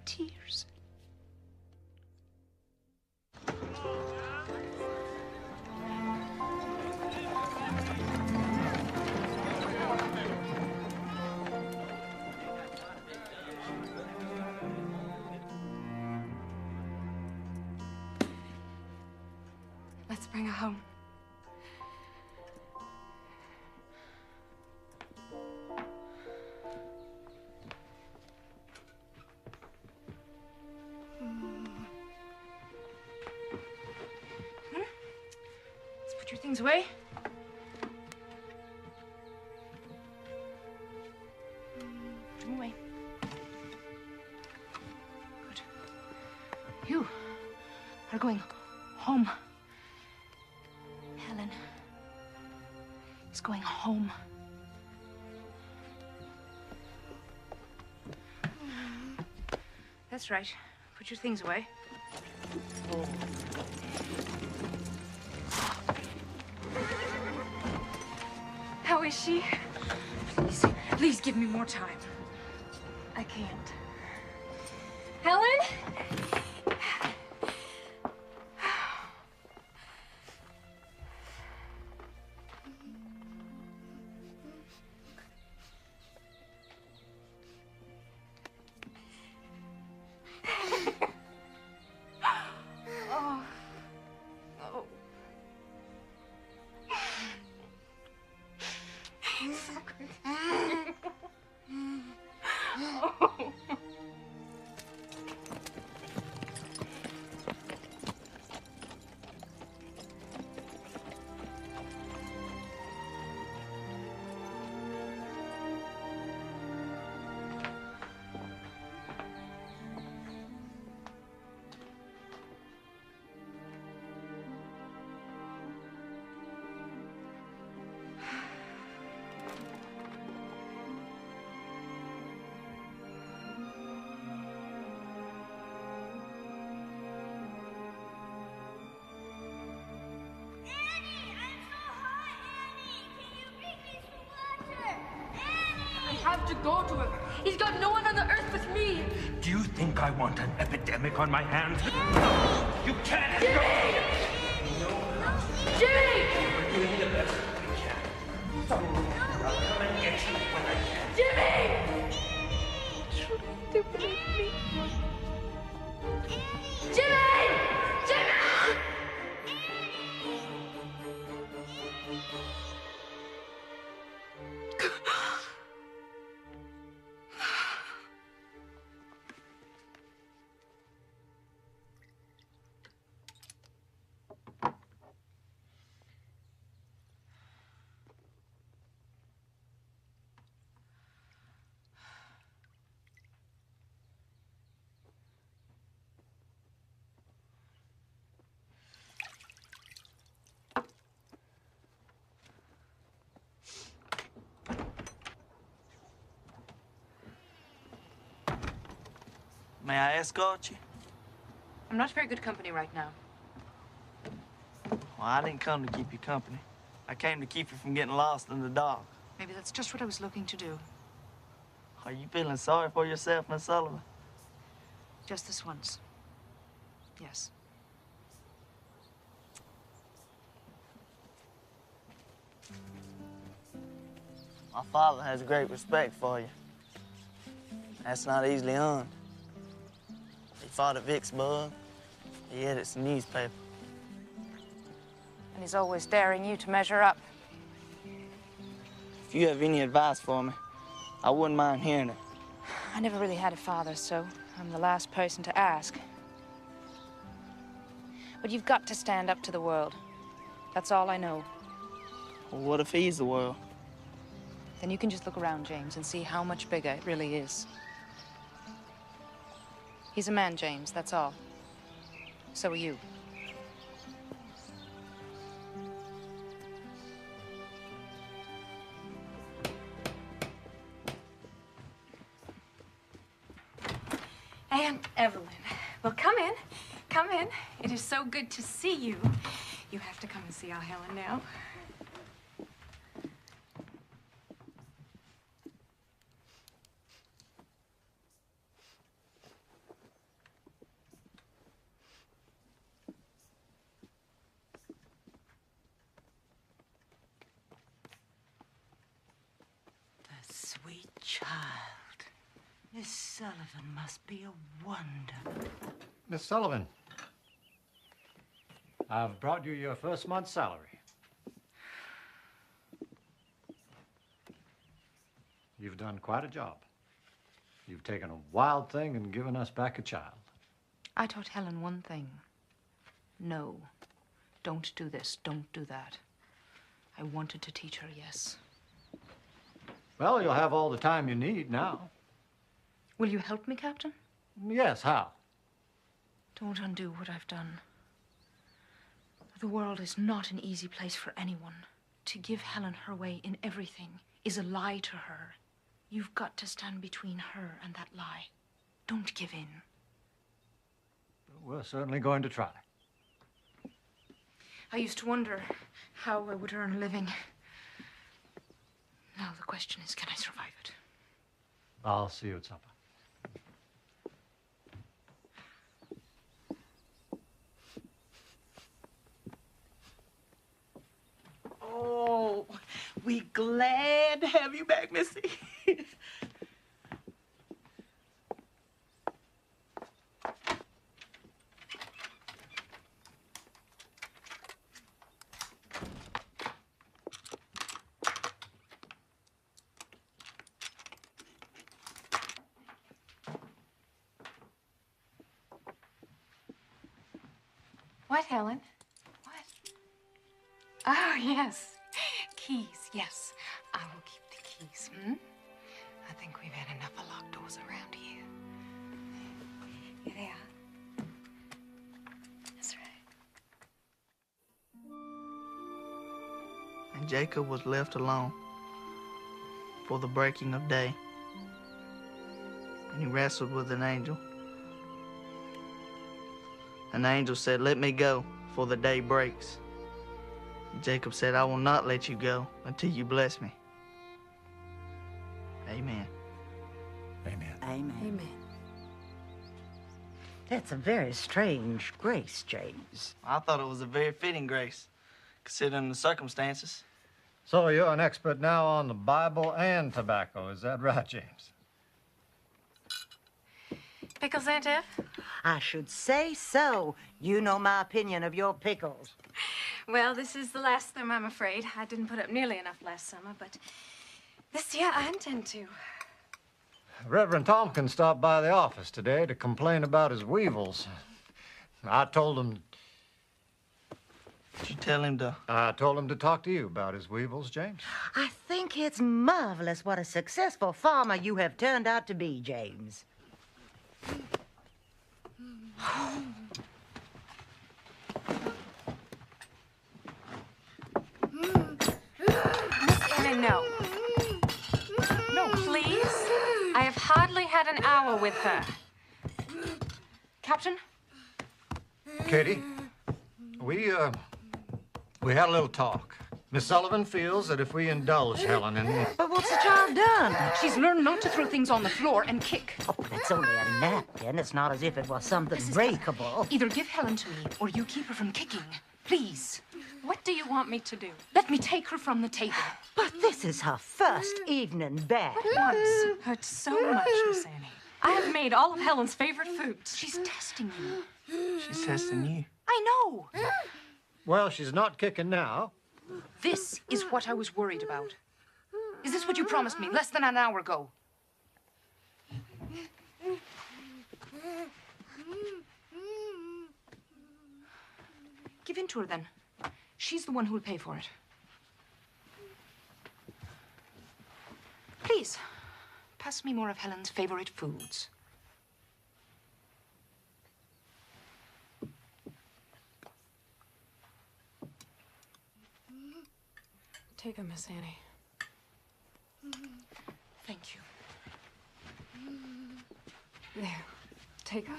Tears. Let's bring her home. Let's put your things away. Put them away. Good. You are going home. Helen is going home. That's right. Put your things away. How is she? Please give me more time. I can't. Helen? Oh. Oh. So good. Oh. I have to go to him. He's got no one on the earth but me. Do you think I want an epidemic on my hands? You can't go! Jimmy! We're doing the best we can. So, I'll come and get you when I can. Jimmy! They won't let me. Jimmy! Jimmy! May I escort you? I'm not very good company right now. Well, I didn't come to keep you company. I came to keep you from getting lost in the dark. Maybe that's just what I was looking to do. Are you feeling sorry for yourself, Miss Sullivan? Just this once. Yes. My father has great respect for you. That's not easily earned. He fought at Vicksburg. He edited some newspaper. And he's always daring you to measure up. If you have any advice for me, I wouldn't mind hearing it. I never really had a father, so I'm the last person to ask. But you've got to stand up to the world. That's all I know. Well, what if he's the world? Then you can just look around, James, and see how much bigger it really is. He's a man, James, that's all. So are you. Aunt Evelyn. Well, come in. Come in. It is so good to see you. You have to come and see our Helen now. The sweet child. Miss Sullivan must be a wonder. Miss Sullivan, I've brought you your first month's salary. You've done quite a job. You've taken a wild thing and given us back a child. I taught Helen one thing. No. Don't do this. Don't do that. I wanted to teach her, yes. Well, you'll have all the time you need now. Will you help me, Captain? Yes, how? Don't undo what I've done. The world is not an easy place for anyone. To give Helen her way in everything is a lie to her. You've got to stand between her and that lie. Don't give in. We're certainly going to try. I used to wonder how I would earn a living. Now the question is, can I survive it? I'll see you at supper. Oh, we glad to have you back, Missy. What, Helen? What? Oh, yes. Keys, yes. I will keep the keys, I think we've had enough of locked doors around here. Here they are. That's right. And Jacob was left alone for the breaking of day. And he wrestled with an angel. An angel said, "Let me go, for the day breaks." And Jacob said, "I will not let you go until you bless me." Amen. Amen. Amen. Amen. That's a very strange grace, James. I thought it was a very fitting grace, considering the circumstances. So you're an expert now on the Bible and tobacco, is that right, James? Pickles, Aunt Ev? I should say so. You know my opinion of your pickles. Well, this is the last of them, I'm afraid. I didn't put up nearly enough last summer, but this year I intend to. Reverend Tompkins stopped by the office today to complain about his weevils. I told him... Did you tell him to... I told him to talk to you about his weevils, James. I think it's marvelous what a successful farmer you have turned out to be, James. Miss Anna, no. No, please. I have hardly had an hour with her. Captain? Katie, we had a little talk. Miss Sullivan feels that if we indulge Helen in... But what's the child done? She's learned not to throw things on the floor and kick. Oh, but it's only a napkin. It's not as if it was something breakable. Either give Helen to me or you keep her from kicking. Please. What do you want me to do? Let me take her from the table. But this is her first evening back. Once hurts so much, Miss Annie. I have made all of Helen's favorite foods. She's testing you. She's testing you. I know. Well, she's not kicking now. This is what I was worried about. Is this what you promised me less than an hour ago? Give in to her, then. She's the one who will pay for it. Please, pass me more of Helen's favorite foods. Take her, Miss Annie. Thank you. There. Take her.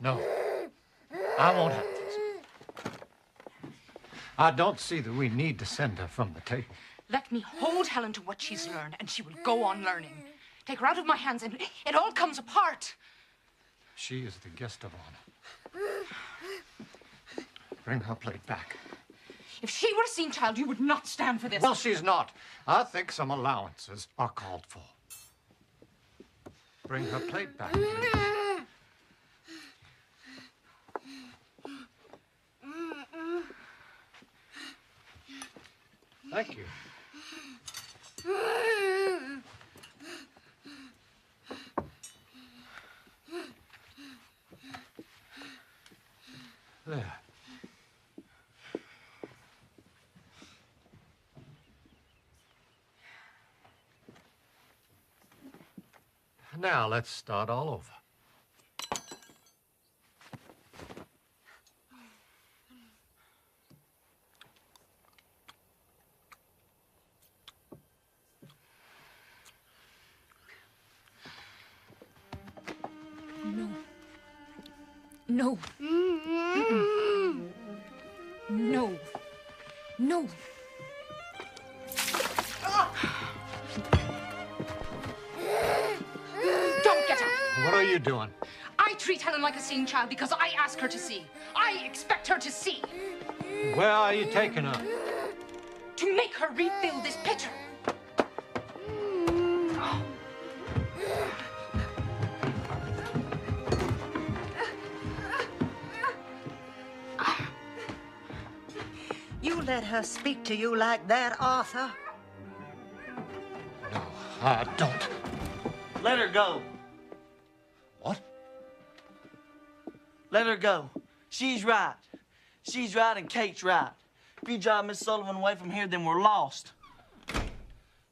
No. I won't have this. I don't see that we need to send her from the table. Let me hold Helen to what she's learned, and she will go on learning. Take her out of my hands, and it all comes apart. She is the guest of honor. Bring her plate back. If she were a seen child, you would not stand for this. Well, she's not. I think some allowances are called for. Bring her plate back, please. Thank you. There. Now let's start all over. No. No. No. No. Don't get her. What are you doing? I treat Helen like a seeing child because I ask her to see. I expect her to see. Where are you taking her? To make her refill this pitcher. You let her speak to you like that, Arthur? No, I don't. Let her go. What? Let her go. She's right. She's right and Kate's right. If you drive Miss Sullivan away from here, then we're lost.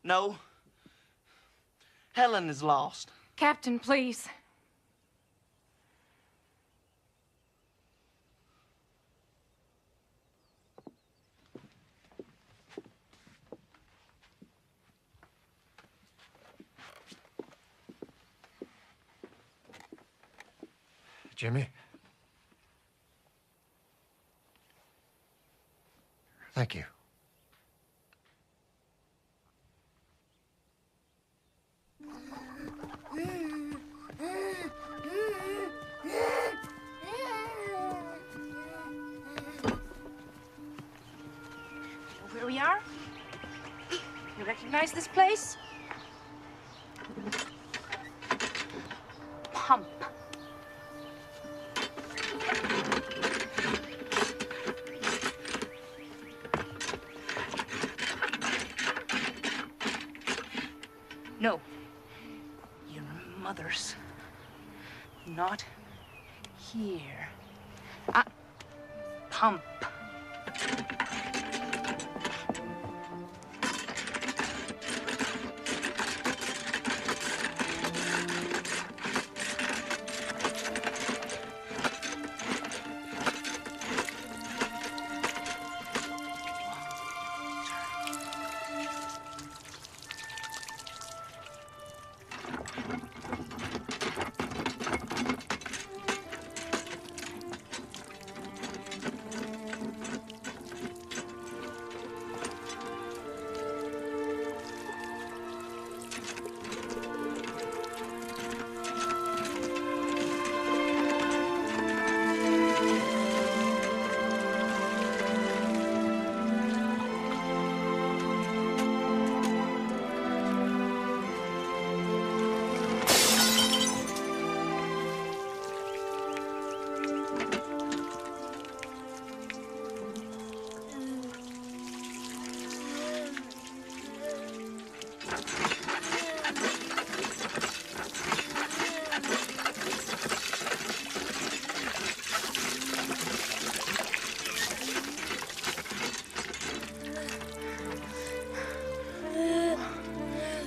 No. Helen is lost. Captain, please. Jimmy? Thank you. Where we are? You recognize this place? Pump. No. Your mother's. Not here. Pump.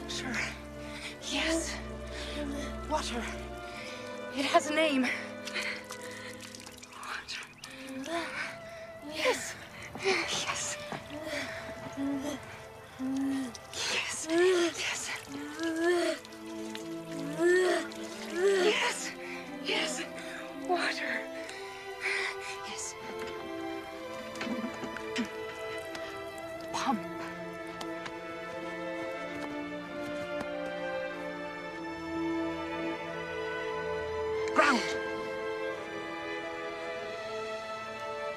Sure. Yes. Water. It has a name. Water. Yes. Yes. Yes. Yes. Yes. Yes. Water. Yes. Pump. Ground.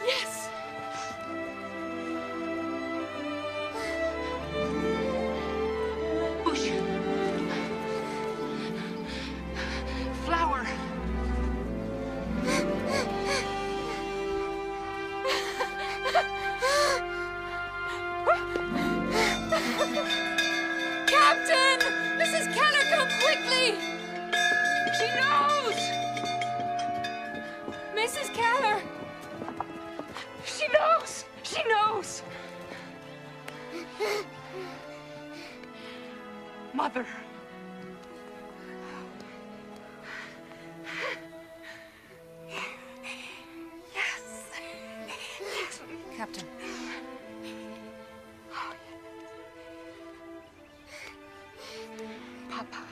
Yes. Bush. Flower. Captain! Mrs. Keller, come quickly! She knows! Mrs. Keller! She knows! She knows! Mother. Yes. Yes, Captain. Oh, yeah. Papa.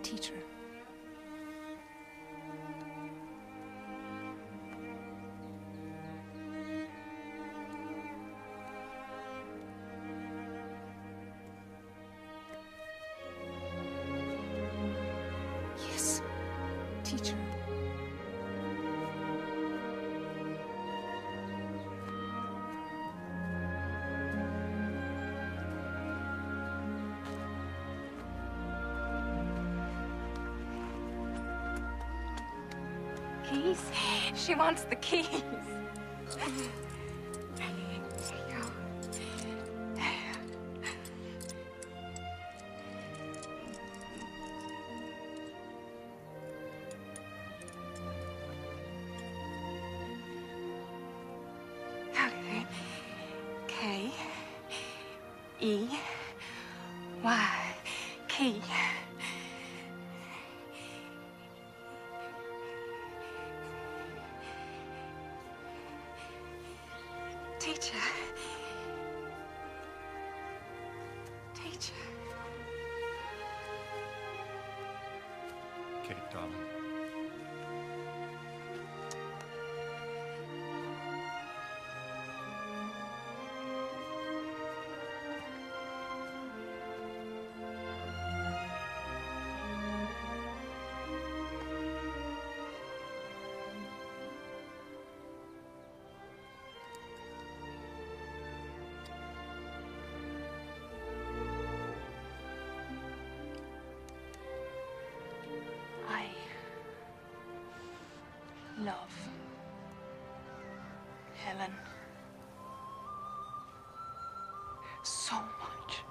Teacher. Yes, teacher. Keys? She wants the keys. There you go. Okay. K E Y key. Teacher. Teacher. Kate, darling. I love Helen so much.